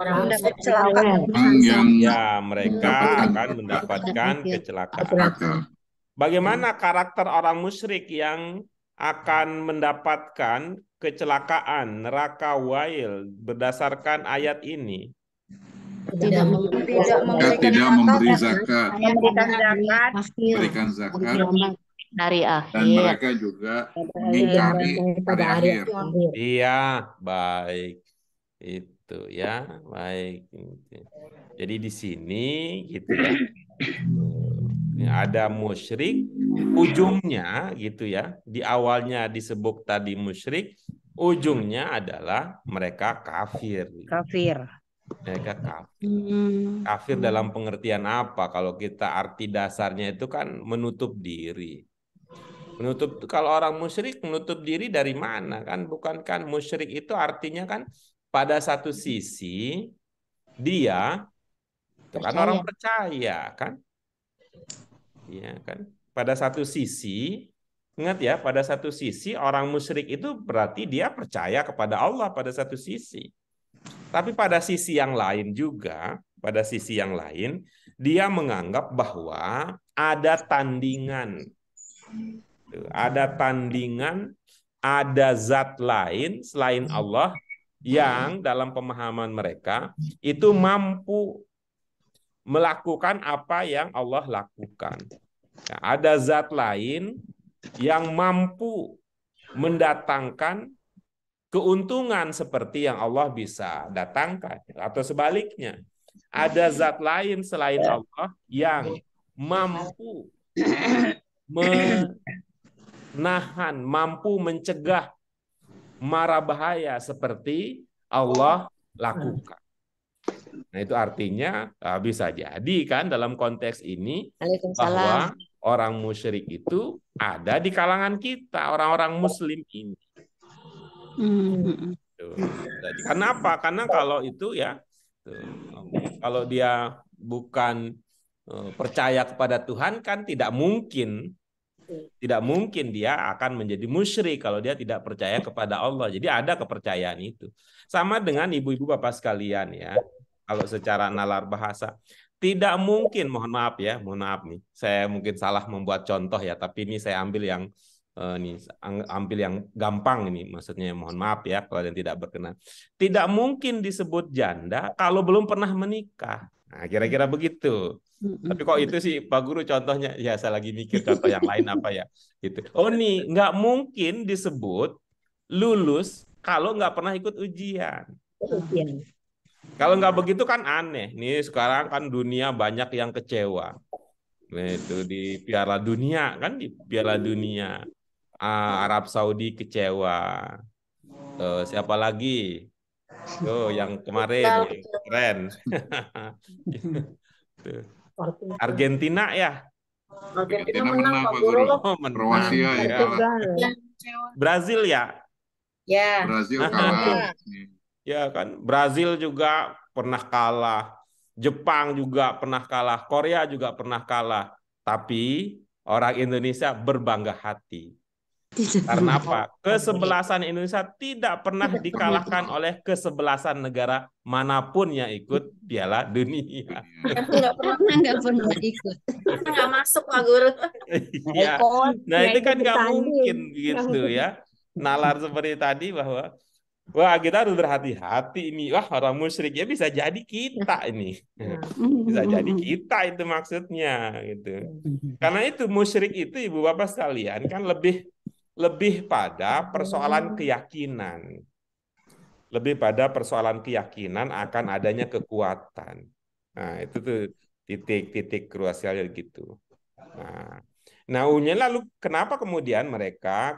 Orang mendapat kecelakaan. Ya, mereka akan mendapatkan kecelakaan. Bagaimana karakter orang musyrik yang akan mendapatkan kecelakaan neraka wail berdasarkan ayat ini? Tidak memberi zakat, Berikan zakat, dari dan akhir. mereka juga mengingkari hari akhir. Iya, baik. Itu ya, baik. Jadi di sini gitu ya. Ada musyrik, ujungnya gitu ya. Di awalnya disebut tadi musyrik, ujungnya adalah mereka kafir. Mereka kafir. Kafir dalam pengertian apa? Kalau kita arti dasarnya itu kan menutup diri. Kalau orang musyrik menutup diri dari mana kan? Bukan kan musyrik itu artinya kan pada satu sisi dia itu kan orang percaya kan? Iya kan? Pada satu sisi, ingat ya, pada satu sisi orang musyrik itu berarti dia percaya kepada Allah pada satu sisi. Tapi pada sisi yang lain juga, pada sisi yang lain, dia menganggap bahwa ada tandingan. Ada tandingan, ada zat lain selain Allah yang dalam pemahaman mereka itu mampu melakukan apa yang Allah lakukan. Nah, ada zat lain yang mampu mendatangkan keuntungan seperti yang Allah bisa datangkan. Atau sebaliknya, ada zat lain selain Allah yang mampu menahan, mampu mencegah mara bahaya seperti Allah lakukan. Nah, itu artinya bisa jadi kan dalam konteks ini bahwa orang musyrik itu ada di kalangan kita, orang-orang muslim ini. Jadi, kenapa? Karena kalau itu ya, kalau dia bukan percaya kepada Tuhan kan tidak mungkin dia akan menjadi musyrik kalau dia tidak percaya kepada Allah. Jadi ada kepercayaan itu. Sama dengan ibu-ibu bapak sekalian ya. Kalau secara nalar bahasa, tidak mungkin, mohon maaf nih, saya mungkin salah membuat contoh ya, tapi ini saya ambil yang gampang ini, maksudnya mohon maaf ya kalau yang tidak berkenan. Tidak mungkin disebut janda kalau belum pernah menikah. Nah, kira-kira begitu. Tapi kok itu sih Pak Guru contohnya, ya saya lagi mikir contoh yang lain apa ya. Gitu. Oh nih, nggak mungkin disebut lulus kalau nggak pernah ikut ujian. Kalau nggak begitu kan aneh. Nih sekarang kan dunia banyak yang kecewa. Nah, itu di Piala Dunia kan, di Piala Dunia Arab Saudi kecewa. Siapa lagi? Yang kemarin yang keren. Argentina ya. Argentina menang Pak Guru. Kroasia ya. Brazil ya. Ya. Brazil kalah. Ya kan, Brazil juga pernah kalah, Jepang juga pernah kalah, Korea juga pernah kalah. Tapi orang Indonesia berbangga hati. Karena apa? Kesebelasan Indonesia tidak pernah dikalahkan oleh kesebelasan negara manapun yang ikut Piala Dunia. Nggak pernah ikut. Nggak masuk Pak Guru. Ya. Nah itu kan nggak mungkin gitu ya. Nalar seperti tadi bahwa wah kita harus berhati-hati ini. Wah orang musyrik ya bisa jadi kita ini. Bisa jadi kita itu maksudnya gitu. Karena itu musyrik itu ibu bapak sekalian kan lebih pada persoalan keyakinan. Lebih pada persoalan keyakinan akan adanya kekuatan. Nah itu tuh titik-titik krusialnya gitu. Nah lalu kenapa kemudian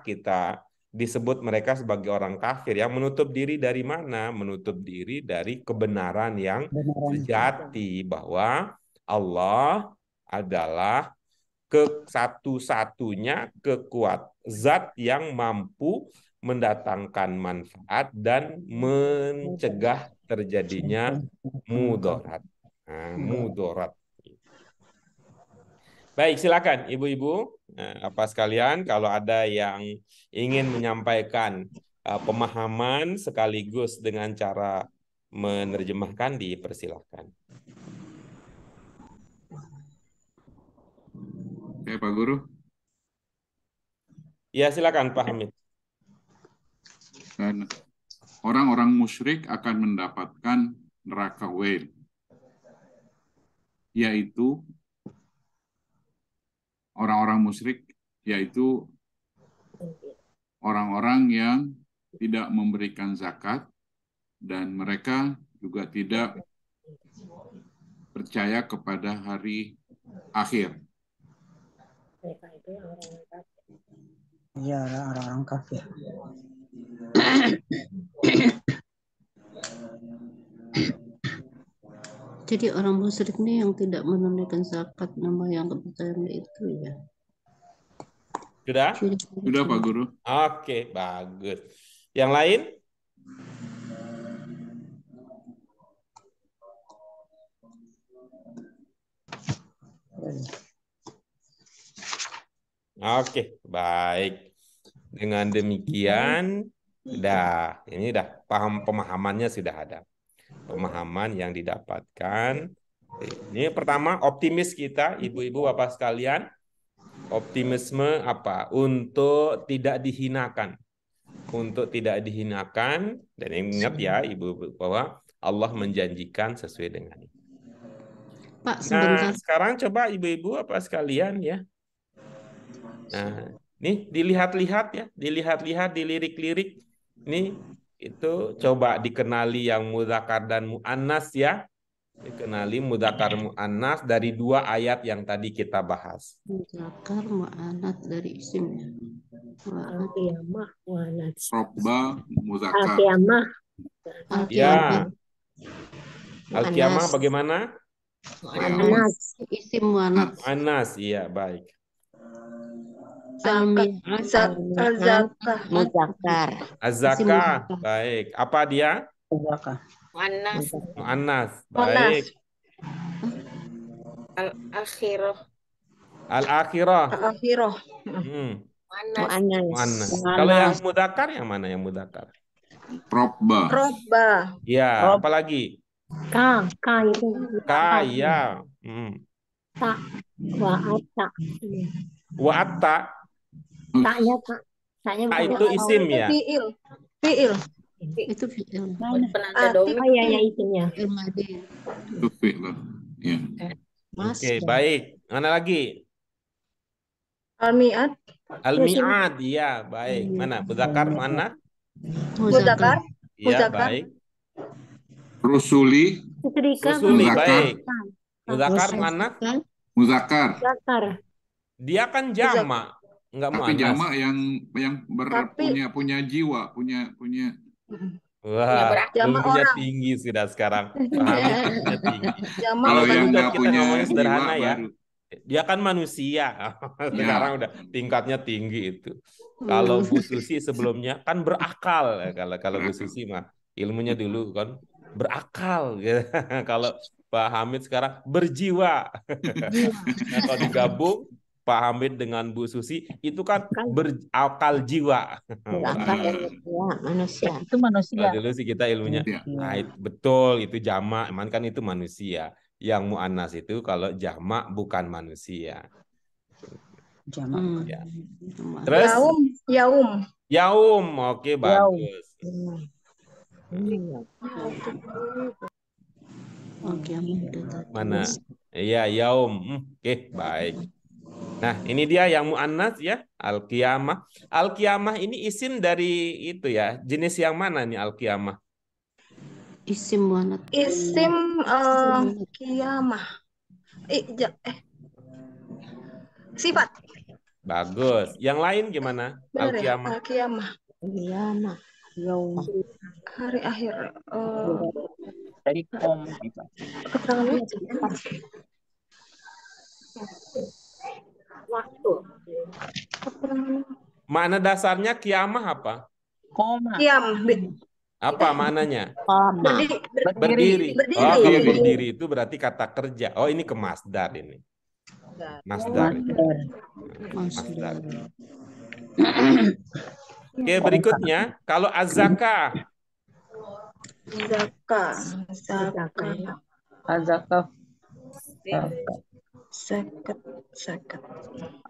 kita disebut mereka sebagai orang kafir yang menutup diri dari mana? Menutup diri dari kebenaran yang sejati bahwa Allah adalah satu-satunya zat yang mampu mendatangkan manfaat dan mencegah terjadinya mudarat. Mudarat. Baik, silakan ibu-ibu, apa sekalian kalau ada yang ingin menyampaikan pemahaman sekaligus dengan cara menerjemahkan dipersilahkan. Oke, Pak Guru. Ya, silakan Pak Hamid. Dan orang-orang musyrik akan mendapatkan neraka Wail, yaitu orang-orang musyrik, yaitu orang-orang yang tidak memberikan zakat dan mereka juga tidak percaya kepada hari akhir. Iya, orang-orang kafir. Jadi orang musyrik ini yang tidak menunaikan zakat, nama yang kepercayaan itu ya. Sudah? Sudah Pak Guru. Oke, bagus. Yang lain? Oke, baik. Dengan demikian, ini pemahamannya sudah ada. Pemahaman yang didapatkan Ini pertama, optimis kita, ibu-ibu bapak sekalian. Optimisme apa? Untuk tidak dihinakan. Untuk tidak dihinakan, dan ingat ya ibu bahwa Allah menjanjikan sesuai dengan itu. Pak, Nah, sebentar. sekarang coba ibu-ibu apa sekalian ya. Nah, nih dilihat-lihat ya, dilihat-lihat, dilirik-lirik. Nih, itu coba dikenali yang mudzakkar dan muannas ya. Dikenali mudzakkar muannas dari 2 ayat yang tadi kita bahas. Mudzakkar muannats dari isimnya. Al-qiyamah muannats. Robba muzakkar. Al-qiyamah. Ya. Al-qiyamah. Al-qiyamah bagaimana? Muannats. Isim muannats. Anas, iya baik. Al-mi'ad. Al-zakah. Muzakkar. Az-zakah, baik. Apa dia? Zakah. Muannas. Muannas, baik. Al-akhirah. Al-akhirah. Al-akhirah. Muannas. Muannas. Kalau yang mudzakkar yang mana yang mudzakkar? Robba. Robba. Ya, apalagi? Ka itu. Ka, ya. Ta. Wa'ata. Wa'atta. Taknya tak. Taknya Ta bukan itu isim ya? Fi'il. Fi'il. Itu fi'il. Penanda domir. Oh iya, isimnya. Al-madin. Itu fi'il. Ya. Oke, baik. Mana lagi? Al-mi'ad. Al-mi'ad, ya, baik. Mana? Mudzakkar, mana? Mudzakkar. Iya, baik. Rusuli. Rusuli, Muzakkar. baik. Mudzakkar mana? Muzakkar. Dia kan jamak, enggak Tapi muannas. jamak yang punya jiwa, punya Wah, Jamak ilmunya orang. tinggi sudah sekarang. Pahami ilmunya tinggi. Jamak Kalau Kalau tadi yang udah nggak kita punya ngomongin sederhana jiwa ya. baru. Dia kan manusia. Sekarang udah tingkatnya tinggi itu. Kalau Bu Susi sebelumnya kan berakal. Kalau Bu Susi mah ilmunya dulu kan berakal. Kalau Pak Hamid sekarang berjiwa. Nah, kalau digabung Pak Hamid dengan Bu Susi itu kan berakal jiwa. Berakal ya, manusia. Itu manusia. Kalau dulu sih kita ilmunya, betul itu jamak, emang kan itu manusia. Yang mu'annas itu kalau jamak bukan manusia. Jamak. Ya. Terus? Yaum, oke bagus. Mana? Iya, yaum. Oke, baik. Nah, ini dia yang mu'annas ya, al-qiyamah. Al-qiyamah ini isim dari itu ya, jenis yang mana nih al-qiyamah? Isim muannats. Isim qiyamah. Sifat. Bagus. Yang lain gimana? Al-qiyamah. Al-qiyamah. Qiyamah. Yaum. Hari akhir. Dari kom. Keterangannya waktu. Makna dasarnya kiamah apa? Koma. Qiyam. Apa maknanya? Berdiri. Oh, kalau berdiri itu berarti kata kerja. Oh, ini ke masdar ini. Masdar. Masdar. Oke, berikutnya kalau az-zakah. Zakah. Zakah.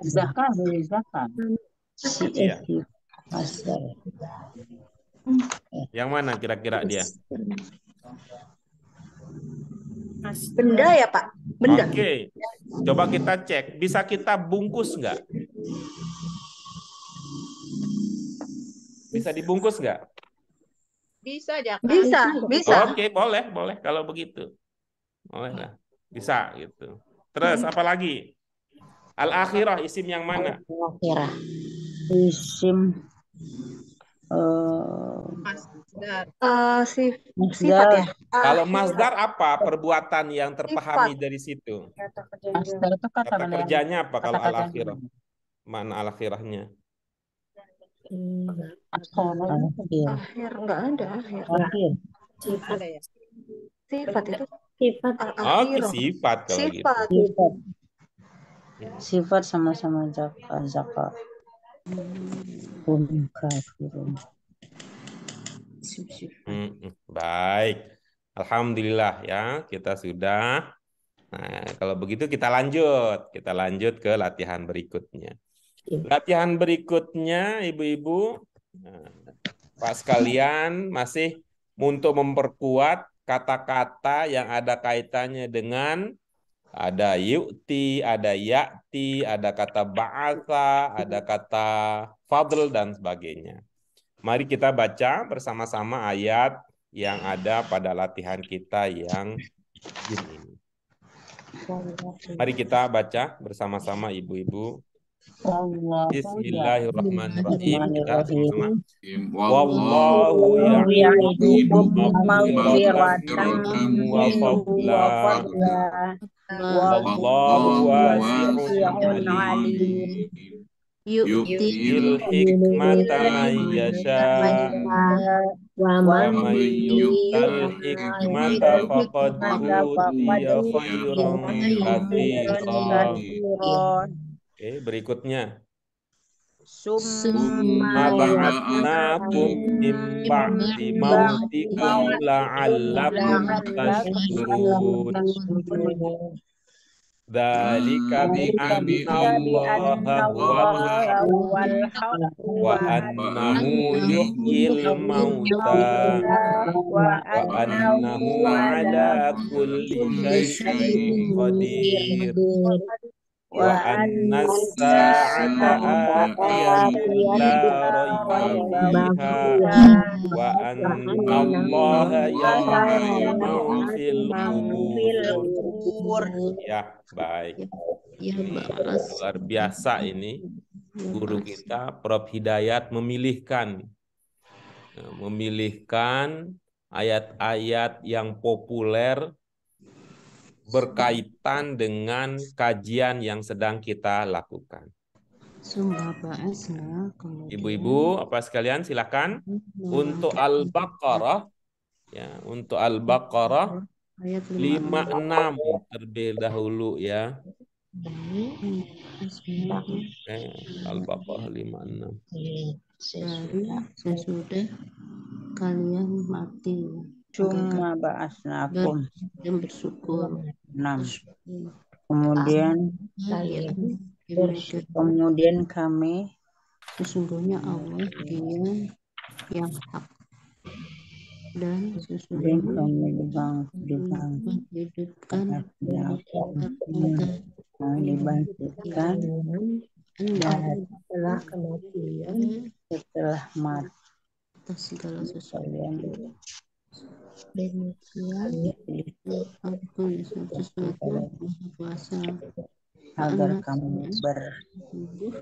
Zakah dari zakat. Iya. Yang mana kira-kira dia? Benda ya Pak? Benda. Oke. Coba kita cek. Bisa kita bungkus nggak? Bisa dibungkus nggak? Bisa, Jaka. Bisa. Oke, boleh kalau begitu. Boleh lah. Bisa gitu. Terus apa lagi? Al-akhirah isim yang mana? Al-akhirah. Isim sifat ya. Kalau masdar apa perbuatan yang terpahami dari situ? Masdar itu kata kerjanya apa kalau al-akhirah? Mana al-akhirahnya? Akhir enggak ada akhir. Sifat itu Sifat. Oke, sifat kalau gitu. Sifat sama-sama zakat. Kafirun. Baik. Alhamdulillah ya, kita sudah Nah, kalau begitu kita lanjut ke latihan berikutnya. Latihan berikutnya, ibu-ibu, Pak sekalian, masih untuk memperkuat kata-kata yang ada kaitannya dengan ada yu'ti, ada ya'ti, ada kata ba'atha, ada kata fadl, dan sebagainya. Mari kita baca bersama-sama ayat yang ada pada latihan kita yang ini. Mari kita baca bersama-sama ibu-ibu. Bismillahirrahmanirrahim. Kita sama-sama. Wallahu ya'idukum maghfiratan wa fadla. Wallahu wasi'un alim. Yu'til hikmata man yasha wa man yu'tal hikmata faqad utiya khairan katsira. Oke, berikutnya. Summa ba'atnakum min ba'di mautikum la'allakum tashkurun. Dzalika bi annallaha huwal haqq wa annahu yuhyil mauta wa annahu ala kulli syai'in qadir. Wa anna as-sa'ata atiyatun la raiba fiha wa anna Allaha ya'lamu ma fil qubur. Ya, baik. Luar biasa ini. Guru kita Prof Hidayat memilihkan ayat-ayat yang populer berkaitan dengan kajian yang sedang kita lakukan. Ibu-ibu, apa sekalian, silakan untuk Al-Baqarah, ya, untuk Al-Baqarah 56 terlebih dahulu ya. Al-Baqarah 56. Sesudah kalian mati. Cuma ba'asnakum dan bersyukur. 6. Kemudian kami sesungguhnya Allah Dia yang hak dan sesungguhnya kami dibangkitkan setelah kematian setelah mati atas segala sesuatu. Demikian Apapun sesuatu kuasa agar kami bersyukur.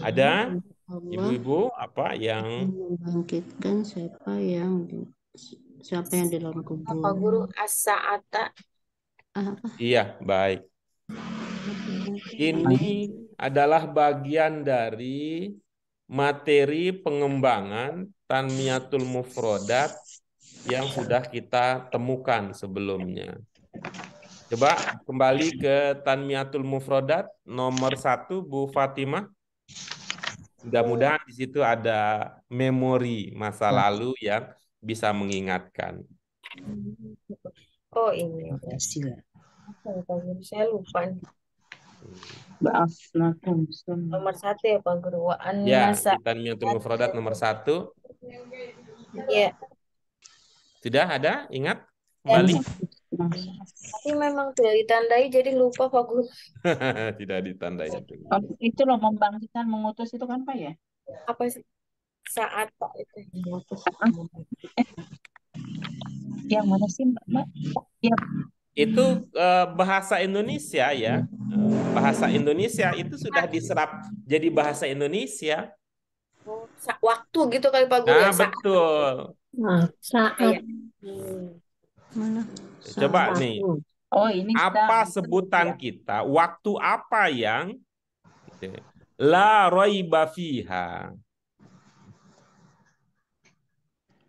Ada ibu-ibu apa yang membangkitkan siapa yang di dalam kubur? apa guru as-sa'ata? Iya, baik. Ini adalah bagian dari materi pengembangan Tanmiyatul Mufrodat yang sudah kita temukan sebelumnya. Coba kembali ke Tanmiyatul Mufrodat nomor 1, Bu Fatimah. Mudah-mudahan di situ ada memori masa lalu yang bisa mengingatkan. Oh ini. Saya lupa. Nomor 1 ya Pak Guru. Ya, Tanmiyatul Mufrodat nomor 1. Ya. Sudah ada? Ingat? Kembali? Tapi memang tidak ditandai jadi lupa Pak Guru. Tidak ditandai. Itu loh membangkitkan, mengutus itu kan Pak ya? Apa sih? Saat Pak itu. Yang mana sih Mbak? Ya. Itu bahasa Indonesia ya. Bahasa Indonesia itu sudah diserap jadi bahasa Indonesia. Waktu gitu kali Pak Guru. Nah, betul. Saat. Mana? Coba nih. Oh, ini apa sebutan kita? Waktu apa yang la raiba fiha?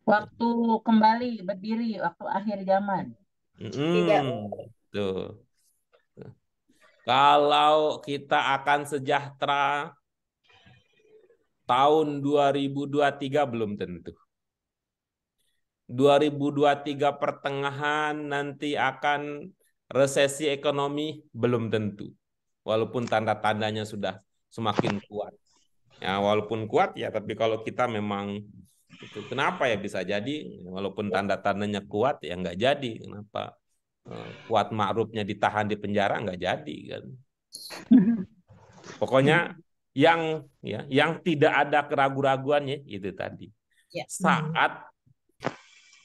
Waktu kembali berdiri, waktu akhir zaman. Tuh. Kalau kita akan sejahtera tahun 2023 belum tentu. 2023 pertengahan nanti akan resesi ekonomi belum tentu. Walaupun tanda-tandanya sudah semakin kuat. Ya, walaupun kuat ya, tapi kalau kita memang itu kenapa ya bisa jadi walaupun tanda-tandanya kuat ya nggak jadi. Kenapa? Kuat Ma'rufnya ditahan di penjara nggak jadi kan. Pokoknya yang tidak ada keraguan-raguannya itu tadi. Saat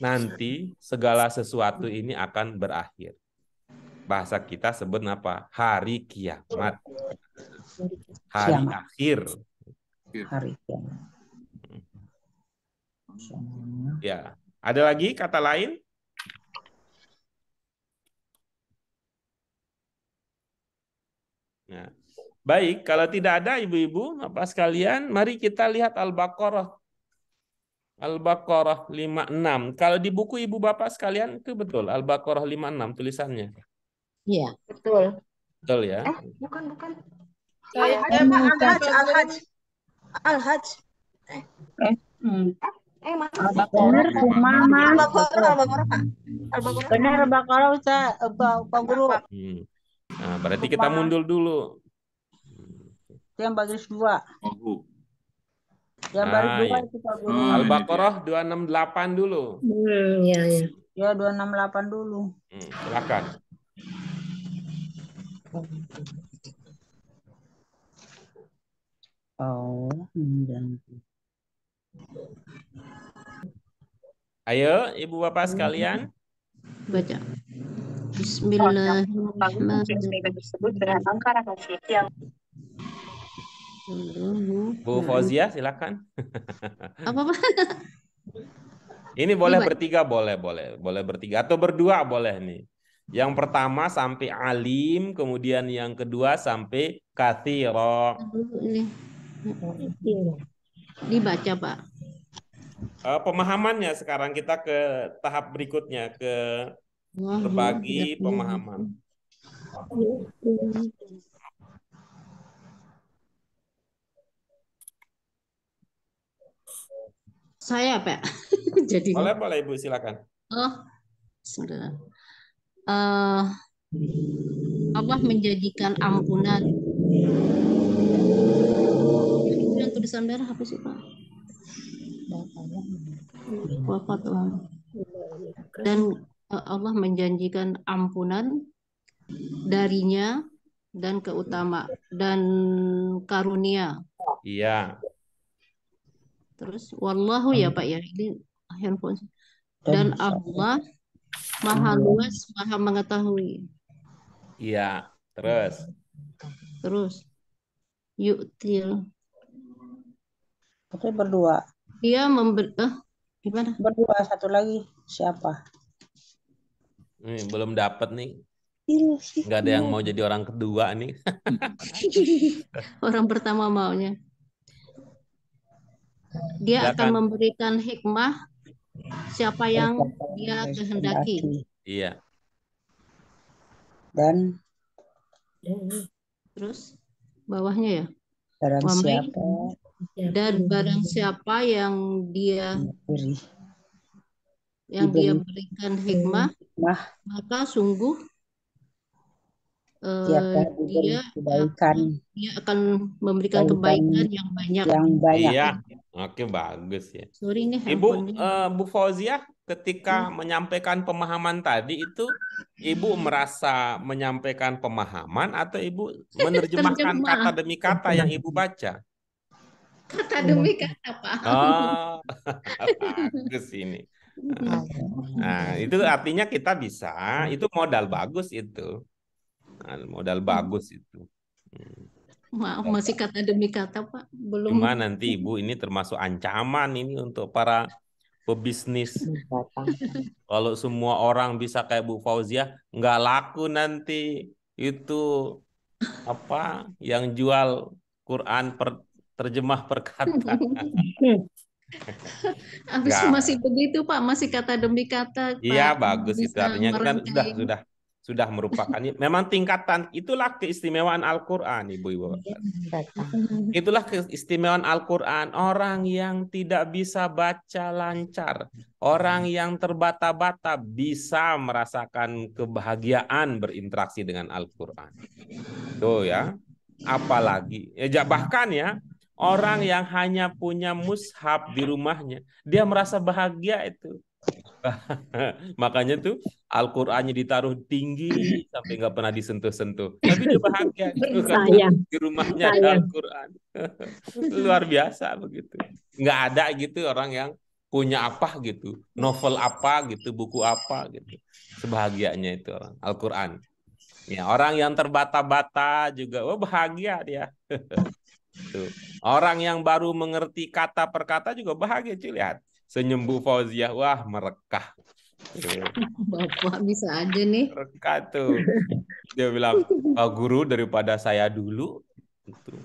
nanti segala sesuatu ini akan berakhir. Bahasa kita sebut apa? Hari kiamat. Hari akhir. Hari kiamat. Ya, ada lagi kata lain? Nah, baik, kalau tidak ada ibu-ibu, Bapak sekalian, mari kita lihat Al-Baqarah. Al-Baqarah 56. Kalau di buku ibu bapak sekalian itu betul, Al-Baqarah 56 tulisannya. Iya, betul. Betul ya? Bukan. Al-Hajj. Al-Hajj. Al-Baqarah Mama. Al-Baqarah, Pak. Al-Baqarah. Benar Al-Baqarah Ustaz, Pak Guru. Nah, berarti kita mundur dulu. Yang baris 2. Yang Nah, baris 2 ya. itu Pak Guru. Al-Baqarah 268 dulu. Iya. Ya 268 dulu. Silakan. Ayo, ibu bapak sekalian. Baca. Bismillahirrahmanirrahim. Tersebut dengan angka rahasia yang Bu Fauzia, silakan. Apa Pak? Ini boleh bertiga, boleh bertiga atau berdua boleh nih. Yang pertama sampai alim, kemudian yang kedua sampai katsira. Ini dibaca Pak. Pemahamannya sekarang kita ke tahap berikutnya, ke berbagi pemahaman. Saya Pak. Jadi Boleh Ibu silakan. Bismillah. Allah menjadikan ampunan. Yang tulisan merah apa sih Pak? Dan Allah menjanjikan ampunan darinya dan keutama dan karunia. Iya. Terus wallahu ya Pak ya, ini handphone. Dan Allah Maha luas, Maha mengetahui. Iya, terus yu'til. Oke, berdua. Dia memberi gimana? Berdua, satu lagi siapa? Nih, belum dapat nih. Nggak ada yang mau jadi orang kedua nih. Orang pertama maunya. Dia akan memberikan hikmah siapa yang dia kehendaki. Iya. Dan terus bawahnya ya. Barang siapa dan barang siapa yang dia berikan hikmah, maka sungguh dia akan memberikan kebaikan yang banyak. Iya, oke bagus ya. Sorry nih, Ibu Bu Fauzia, ketika menyampaikan pemahaman tadi itu, Ibu merasa menyampaikan pemahaman atau Ibu menerjemahkan kata demi kata yang Ibu baca? Kata demi kata Pak. Oh, bagus ini. Nah, itu artinya kita bisa, itu modal bagus itu. Modal bagus itu. Maaf, masih kata demi kata Pak, belum. Cuma nanti Ibu ini termasuk ancaman ini untuk para pebisnis. Kalau semua orang bisa kayak Bu Fauzia, nggak laku nanti itu apa yang jual Quran terjemah per kata. Habis masih begitu Pak, masih kata demi kata. Iya Pak. bagus itu artinya kita sudah sudah merupakan, memang tingkatan, itulah keistimewaan Al-Quran, Ibu-Ibu. Itulah keistimewaan Al-Quran. Orang yang tidak bisa baca lancar, orang yang terbata-bata bisa merasakan kebahagiaan berinteraksi dengan Al-Quran. Tuh ya, apalagi, ya bahkan ya, orang yang hanya punya mushaf di rumahnya, dia merasa bahagia itu. Makanya tuh Al-Qur'annya ditaruh tinggi sampai nggak pernah disentuh-sentuh. Tapi dia bahagia gitu kan di rumahnya ada Al-Qur'an. Luar biasa begitu. Nggak ada gitu orang yang punya apa gitu, novel apa gitu, buku apa gitu. Sebahagianya itu orang Al-Qur'an. Ya, orang yang terbata-bata juga bahagia dia. Tuh. Orang yang baru mengerti kata per kata juga bahagia, cuy, lihat. Senyum Bu Fauziah, wah merekah. Bapak bisa aja nih. Merekah tuh. Dia bilang, Pak Guru daripada saya dulu. Gitu.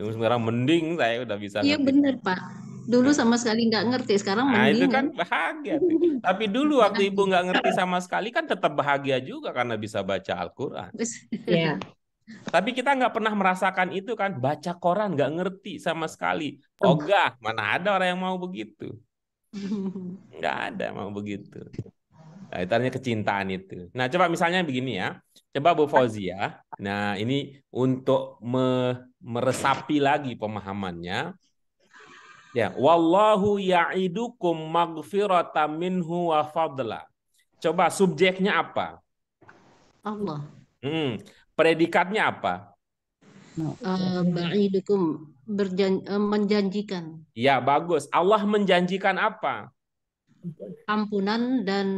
Sekarang mending saya udah bisa Iya ngerti. bener Pak. Dulu sama sekali nggak ngerti, sekarang Nah itu mending kan bahagia. Tuh. Tapi dulu waktu Ibu nggak ngerti sama sekali kan tetap bahagia juga karena bisa baca Al-Quran. Iya. Tapi kita nggak pernah merasakan itu kan. Baca koran nggak ngerti sama sekali. Ogah, mana ada orang yang mau begitu. Nggak ada mau begitu. Nah, itu artinya kecintaan itu. Nah, coba misalnya begini ya. Coba Bu Fauziah. Nah, ini untuk meresapi lagi pemahamannya. Ya, wallahu ya'idukum maghfiratan minhu wa fadla. Coba subjeknya apa? Allah. Predikatnya apa? Ba'idukum menjanjikan. Ya, bagus. Allah menjanjikan apa? Ampunan dan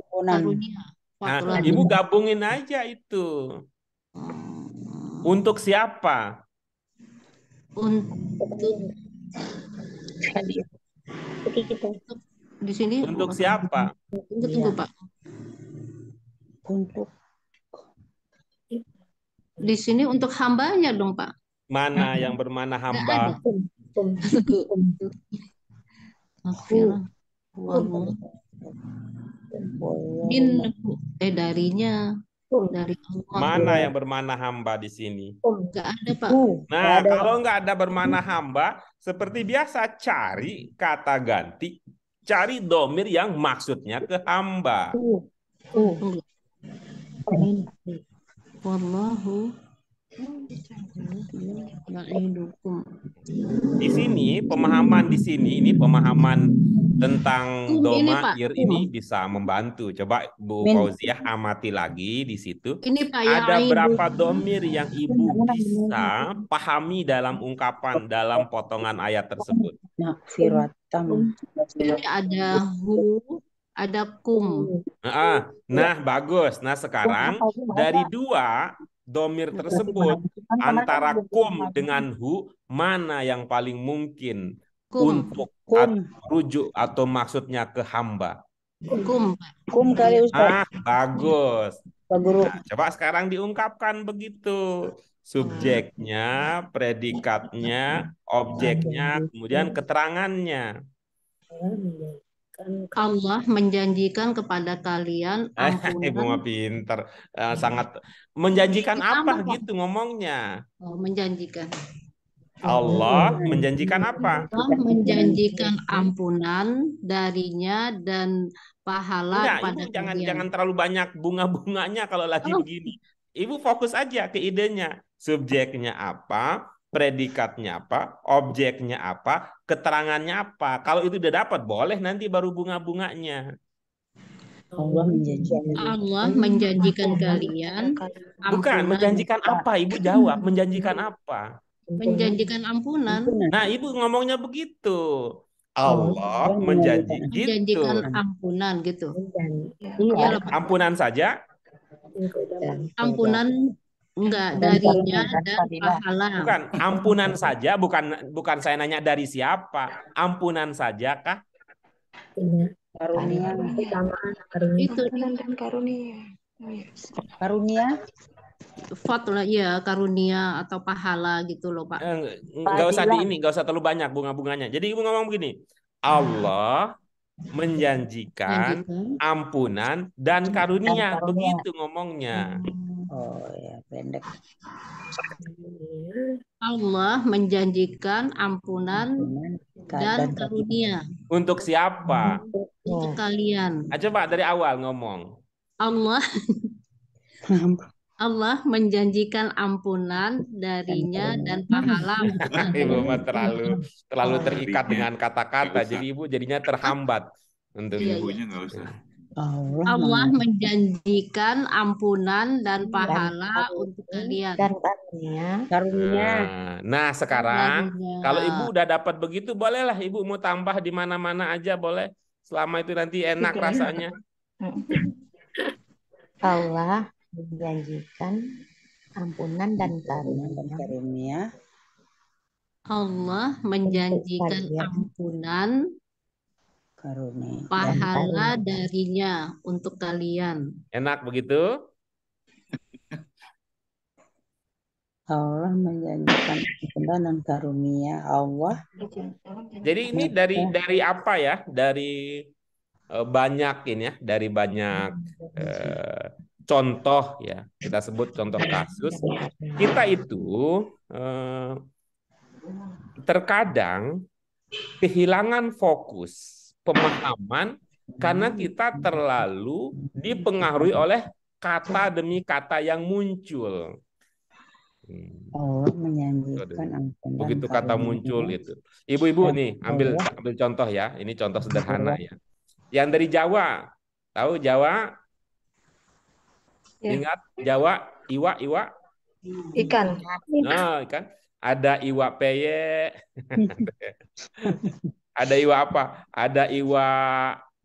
karunia. Nah, Ibu gabungin aja itu. Untuk siapa? Untuk di sini. Untuk siapa? Tunggu Pak. Untuk di sini untuk hambanya dong Pak. Mana yang bermana hamba? Darinya. Dari Allah. Mana yang bermana hamba di sini? Nggak ada Pak. Nah, kalau nggak ada bermana hamba, seperti biasa cari kata ganti, cari domir yang maksudnya ke hamba. Wallahu di sini pemahaman ini pemahaman tentang domair ini bisa membantu. Coba Bu Fauziah amati lagi di situ. Ini Pak, ada berapa domir yang Ibu bisa pahami dalam ungkapan dalam potongan ayat tersebut? Ini ada hu, ada kum. Nah, bagus. Nah, sekarang dari dua domir tersebut antara kum dengan hu, mana yang paling mungkin untuk rujuk atau maksudnya ke hamba? Kum kali Ustaz. Bagus. Nah, coba sekarang diungkapkan begitu. Subjeknya, predikatnya, objeknya, kemudian keterangannya. Allah menjanjikan kepada kalian ampunan. Ibu mah pinter, sangat menjanjikan apa gitu ngomongnya? Menjanjikan. Allah menjanjikan apa? Allah menjanjikan ampunan darinya dan pahala pada Ibu jangan terlalu banyak bunga-bunganya kalau lagi begini. Ibu fokus aja ke idenya. Subjeknya apa? Predikatnya apa, objeknya apa, keterangannya apa. Kalau itu udah dapat, boleh nanti baru bunga-bunganya. Allah menjanjikan kalian ampunan. Bukan, menjanjikan apa? Ibu jawab, menjanjikan apa? Menjanjikan ampunan. Nah, Ibu ngomongnya begitu. Allah menjanjikan ampunan gitu. Iya, ampunan saja? Ampunan enggak, darinya dan pahala. Bukan, ampunan saja, bukan saya nanya dari siapa. Ampunan saja kah? Karunia. Itu karunia. Fadlah, ya, karunia atau pahala gitu loh Pak. Nggak usah nggak usah terlalu banyak bunga-bunganya. Jadi Ibu ngomong begini, Allah menjanjikan ampunan dan karunia. Begitu ngomongnya. Oh ya, pendek. Allah menjanjikan ampunan dan karunia Untuk siapa? untuk kalian. Coba dari awal ngomong. Allah menjanjikan ampunan darinya dan pahala untuk Ibu kalian. mah terlalu terikat dengan kata-kata, jadi ibu jadinya terhambat untuk Ibunya nggak usah. Allah menjanjikan ampunan dan pahala untuk kalian. Dan karunia. Nah, sekarang Karunia. kalau ibu udah dapat begitu, bolehlah ibu mau tambah di mana-mana aja boleh. Selama itu nanti enak rasanya. Allah menjanjikan ampunan dan karunia. Allah menjanjikan ampunan pahala darinya untuk kalian. Enak begitu? Allah menjanjikan ampunan dan karunia Allah. Jadi ini dari apa ya? Dari banyak ini ya, dari banyak contoh ya. Kita sebut contoh kasus. Kita itu terkadang kehilangan fokus pemahaman karena kita terlalu dipengaruhi oleh kata demi kata yang muncul. Allah menjanjikan ampunan. Begitu kata muncul itu. Ibu-ibu nih, ambil contoh ya. Ini contoh sederhana ya. Yang dari Jawa. Tahu Jawa? Ingat Jawa, iwa. Ikan. Nah, ikan. Ada iwa peye. Ada iwa apa? Ada iwa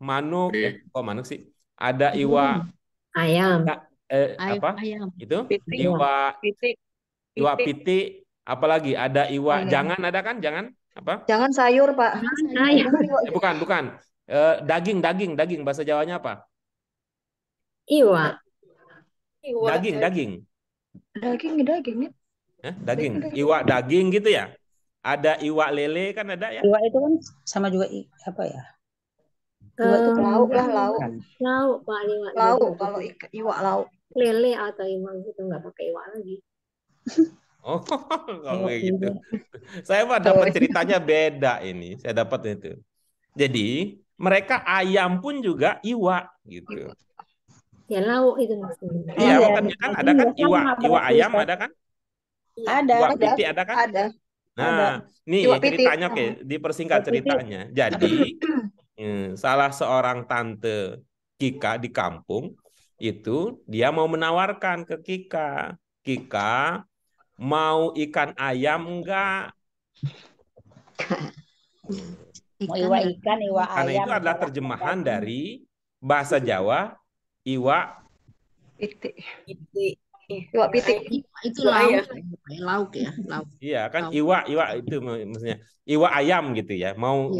manuk. Kok manuk sih? Ada iwa ayam. Apa? Ayam. Itu? Pitik. Iwa Pitik. Iwa pitik, apalagi ada iwa jangan, ada kan? Jangan apa? Jangan sayur, Pak. Bukan. Daging bahasa Jawanya apa? Iwa. Daging. Daging. Daging. Iwa daging gitu ya. Ada iwa lele kan ada ya? Iwa itu kan sama juga apa ya? Iwa itu lauk lah, lauk. Lauk, Pak. Lauk, kalau iwa lauk. Lele atau iwa gitu, nggak pakai iwa lagi. Oh, kalau gitu. Saya mah dapat ceritanya beda ini. Saya dapat itu. Jadi mereka ayam pun juga iwa gitu. Ya lauk itu maksudnya. Iya, makanya kan ada kan iwa ayam ada kan? Ada. Iwa pitik ada kan? Ada. Nah, nih ceritanya oke, dipersingkat ceritanya. Jadi salah seorang tante Kika di kampung itu dia mau menawarkan ke Kika. Kika mau ikan ayam enggak? Mau iwa ikan, iwa ayam. Karena itu adalah terjemahan dari bahasa Jawa iwa Pitik. Iwa pitik. Itu lauk ya. Iya kan iwa itu maksudnya iwa ayam gitu ya. Mau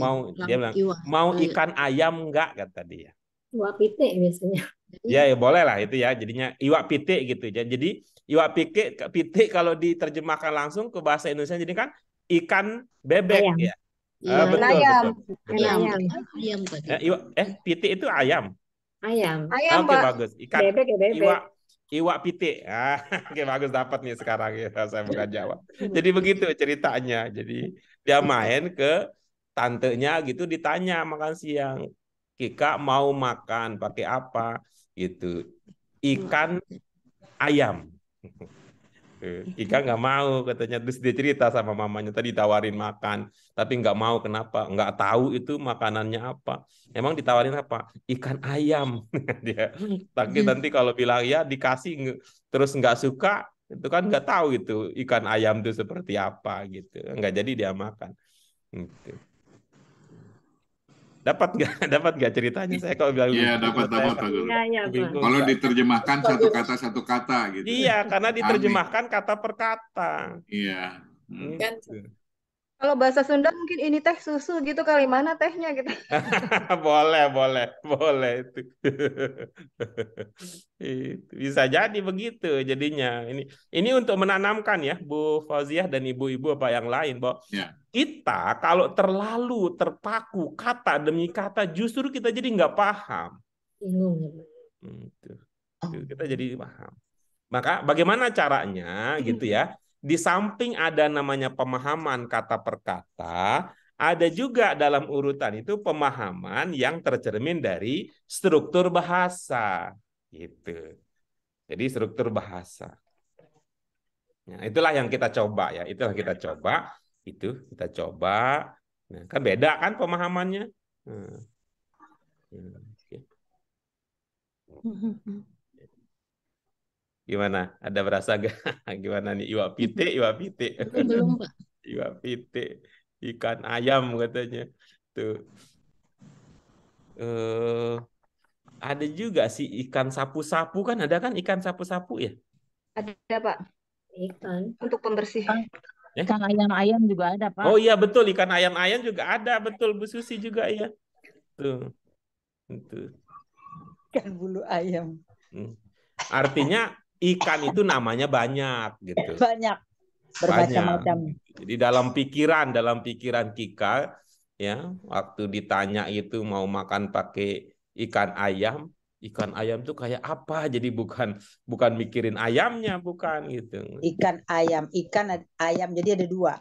dia bilang mau ikan ayam enggak kata dia. Iwa pitik biasanya. Ya boleh lah itu ya. Jadinya iwa pitik gitu ya. Jadi iwa pitik kalau diterjemahkan langsung ke bahasa Indonesia jadi kan ikan bebek ayam. Ya. Betul. Ayam tadi. Pitik itu ayam. Ayam. Ayam, Oke, Pak. bagus. Ikan Bebek ya bebek. Iwa pitik. Oke, bagus dapat nih sekarang ya. Saya bukan Jawa. Jadi begitu ceritanya. Jadi dia main ke tantenya gitu ditanya makan siang. Kika mau makan pakai apa? Gitu. Ikan ayam. Kika nggak mau katanya, terus dia cerita sama mamanya tadi ditawarin makan tapi nggak mau, kenapa? Nggak tahu itu makanannya apa. Emang ditawarin apa? Ikan ayam. Dia tapi nanti kalau bilang ya dikasih terus nggak suka itu kan nggak tahu itu ikan ayam itu seperti apa gitu, nggak jadi dia makan gitu. Dapat nggak ceritanya? Saya kalau bilang iya dapat. Kalau diterjemahkan satu kata gitu. Iya, karena diterjemahkan kata per kata. Iya. Gitu. Kalau bahasa Sunda mungkin ini teh susu gitu kali, mana tehnya gitu. Boleh itu. Itu bisa jadi begitu jadinya. Ini untuk menanamkan ya Bu Fauziah dan ibu-ibu apa yang lain bahwa kita kalau terlalu terpaku kata demi kata justru kita jadi nggak paham. Kita jadi paham. Maka bagaimana caranya gitu ya? Di samping ada namanya pemahaman kata per kata, ada juga dalam urutan itu pemahaman yang tercermin dari struktur bahasa gitu. Jadi struktur bahasa. Nah, itulah yang kita coba ya. Itulah kita coba. Kita coba. Nah, kan beda kan pemahamannya. Gimana? Ada berasa gak? Gimana nih? Iwak pite. Belum, Pak. Iwak pite, ikan ayam katanya. Tuh. Ada juga sih ikan sapu-sapu kan? Ada kan ikan sapu-sapu ya? Ada Pak. Ikan. Untuk pembersih. Ikan ayam-ayam juga ada Pak. Oh iya betul, ikan ayam-ayam juga ada. Betul, Bu Susi juga ya. Tuh. Itu. Ikan bulu ayam. Artinya ikan itu namanya banyak gitu. Banyak. Bermacam-macam. Jadi dalam pikiran Kika ya, waktu ditanya itu mau makan pakai ikan ayam tuh kayak apa? Jadi bukan mikirin ayamnya, bukan gitu. Ikan ayam jadi ada dua.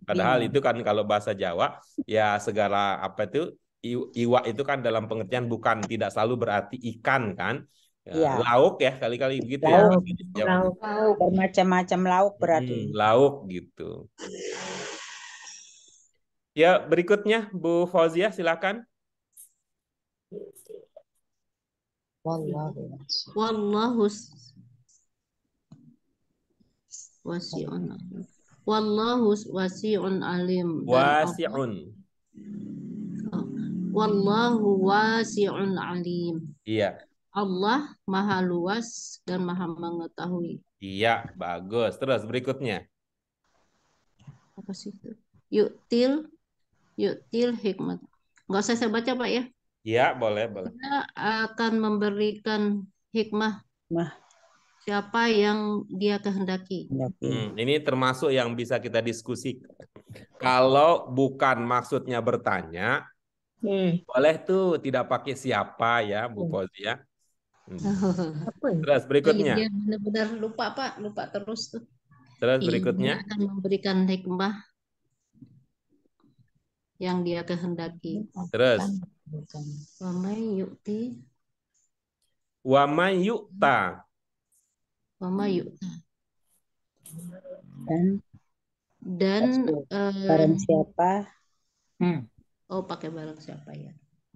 Padahal itu kan kalau bahasa Jawa ya segala apa itu iwak itu kan dalam pengertian bukan tidak selalu berarti ikan kan. Ya, lauk ya kali-kali begitu ya. Lauk. Bermacam-macam lauk berarti. Lauk gitu. Ya, berikutnya Bu Fauziah silakan. Wallahu wasi'un alim. Wallahu wasi'un alim. Wallahu wasi'un alim. Iya. Allah maha luas dan maha mengetahui. Iya, bagus. Terus berikutnya. Apa sih itu? Yu'til hikmat. Nggak usah saya baca Pak ya? Iya, boleh. Dia akan memberikan hikmah siapa yang dia kehendaki. Ini termasuk yang bisa kita diskusi. Kalau bukan maksudnya bertanya, boleh tuh tidak pakai siapa ya, Bu Fauziah. Terus berikutnya. Dia benar-benar lupa Pak, lupa terus tuh. Terus berikutnya. Dia akan memberikan hikmah yang dia kehendaki. Terus. Wa may yu'ti. Wa may yu'ta. Dan barang siapa pakai barang siapa ya?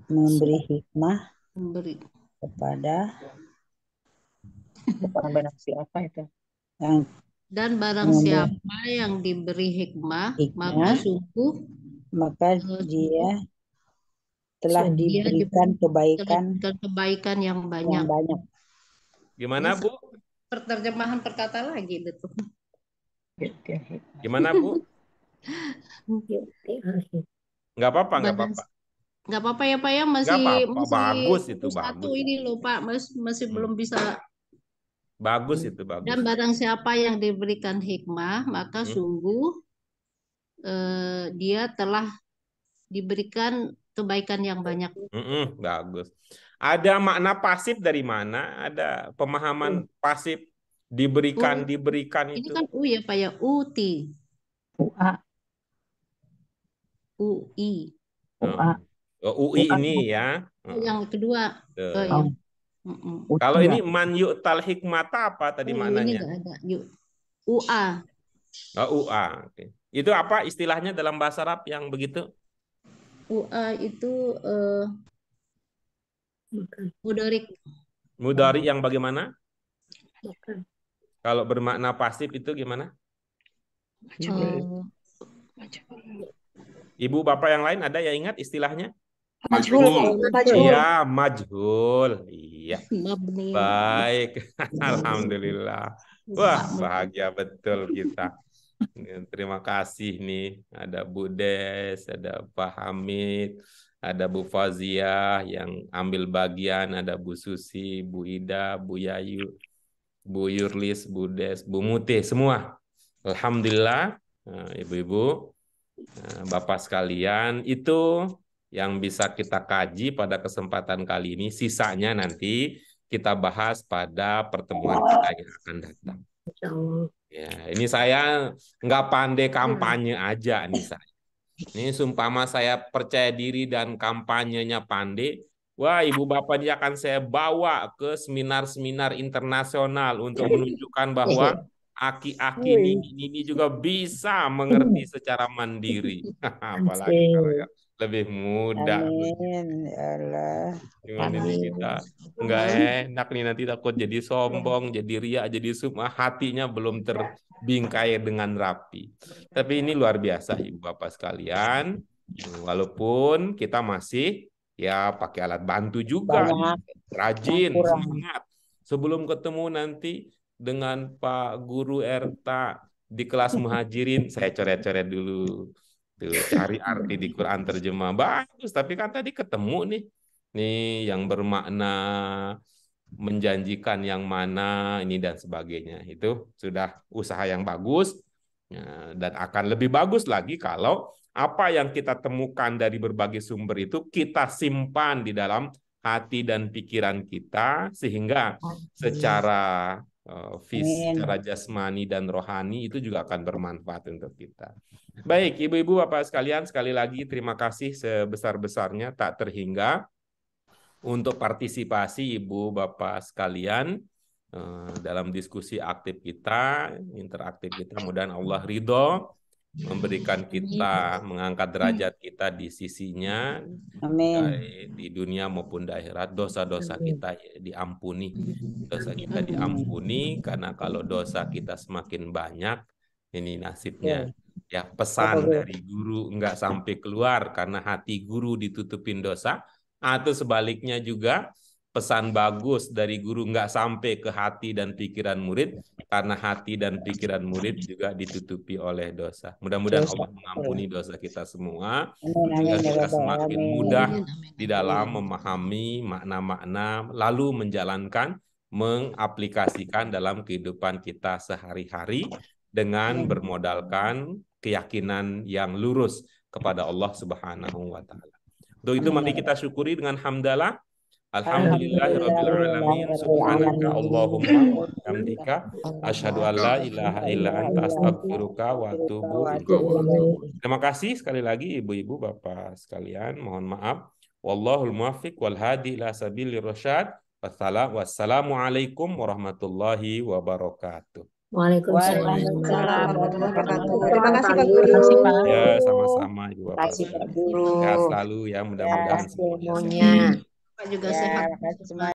Memberi hikmah kepada barang siapa itu? Dan barang siapa yang diberi hikmah maka dia telah diberikan kebaikan yang banyak. Gimana Bu? Terjemahan perkata lagi itu. Gimana Bu? Nggak apa-apa. Nggak apa-apa ya Pak ya, masih bagus itu satu bagus. Ini loh Pak, masih belum bisa. Bagus itu bagus. Dan barang siapa yang diberikan hikmah maka sungguh dia telah diberikan kebaikan yang banyak. Bagus. Ada makna pasif dari mana? Ada pemahaman pasif diberikan itu. Ini kan ya Pak ya, uti. UI. UI ini ya. Yang kedua. Kalau ini man yu'tal hikmata apa tadi maknanya? Ini nggak ada. UA. UA. Okay. Itu apa istilahnya dalam bahasa Arab yang begitu? UA itu mudarik. Mudarik yang bagaimana? Kalau bermakna pasif itu gimana? Ibu bapak yang lain ada yang ingat istilahnya? Majhul. Iya, majhul. Iya. Baik. Alhamdulillah. Wah, bahagia betul kita. Terima kasih nih. Ada Bu Des, ada Pak Hamid, ada Bu Faziah yang ambil bagian, ada Bu Susi, Bu Ida, Bu Yayu, Bu Yurlis, Bu Des, Bu Mute, semua. Alhamdulillah, Ibu-ibu, Bapak sekalian, itu yang bisa kita kaji pada kesempatan kali ini. Sisanya nanti kita bahas pada pertemuan kita yang akan datang. Ya, ini saya nggak pandai kampanye aja nih saya. Ini sumpama saya percaya diri dan kampanyenya pandai, wah ibu bapak ini akan saya bawa ke seminar-seminar internasional untuk menunjukkan bahwa aki-aki ini juga bisa mengerti secara mandiri. Apalagi kalau ya lebih muda. Amin. Ya Allah. Gimana nih kita nggak enak nih, nanti takut jadi sombong, jadi riak, jadi sum'ah, hatinya belum terbingkai dengan rapi. Tapi ini luar biasa Ibu Bapak sekalian, walaupun kita masih ya pakai alat bantu juga, rajin, semangat. Sebelum ketemu nanti dengan Pak Guru Erta di kelas Muhajirin, saya coret-coret dulu. Tuh, cari arti di Quran terjemah. Bagus, tapi kan tadi ketemu nih yang bermakna menjanjikan yang mana ini dan sebagainya. Itu sudah usaha yang bagus dan akan lebih bagus lagi kalau apa yang kita temukan dari berbagai sumber itu kita simpan di dalam hati dan pikiran kita sehingga secara secara jasmani dan rohani itu juga akan bermanfaat untuk kita. Baik, ibu-ibu, bapak sekalian, sekali lagi terima kasih sebesar-besarnya tak terhingga untuk partisipasi ibu bapak sekalian dalam diskusi aktif kita, interaktif kita. Mudah-mudahan Allah ridho memberikan kita, mengangkat derajat kita di sisinya, baik di dunia maupun di akhirat. Dosa-dosa kita diampuni, dosa kita diampuni, karena kalau dosa kita semakin banyak, ini nasibnya. Ya, pesan dari guru nggak sampai keluar karena hati guru ditutupin dosa, atau sebaliknya juga pesan bagus dari guru nggak sampai ke hati dan pikiran murid karena hati dan pikiran murid juga ditutupi oleh dosa. Mudah-mudahan Allah mengampuni dosa kita semua, sehingga kita semakin mudah di dalam memahami makna-makna lalu menjalankan, mengaplikasikan dalam kehidupan kita sehari-hari dengan bermodalkan keyakinan yang lurus kepada Allah Subhanahu wa taala. Untuk itu mari kita syukuri dengan hamdalah. Alhamdulillahirabbil alamin. Subhanaka Allahumma wa bihamdika asyhadu an la ilaha illa anta astaghfiruka wa atubu ilaik. Terima kasih sekali lagi ibu-ibu bapak sekalian. Mohon maaf. Wallahul muwaffiq wal hadi ila sabilir rasyad. Wassalamualaikum warahmatullahi wabarakatuh. Waalaikumsalam. Terima kasih Pak Guru. Ya, sama-sama Ibu Bapak. Terima kasih Pak Guru. Sehat selalu ya, mudah-mudahan semuanya. Semuanya. Pak juga sehat.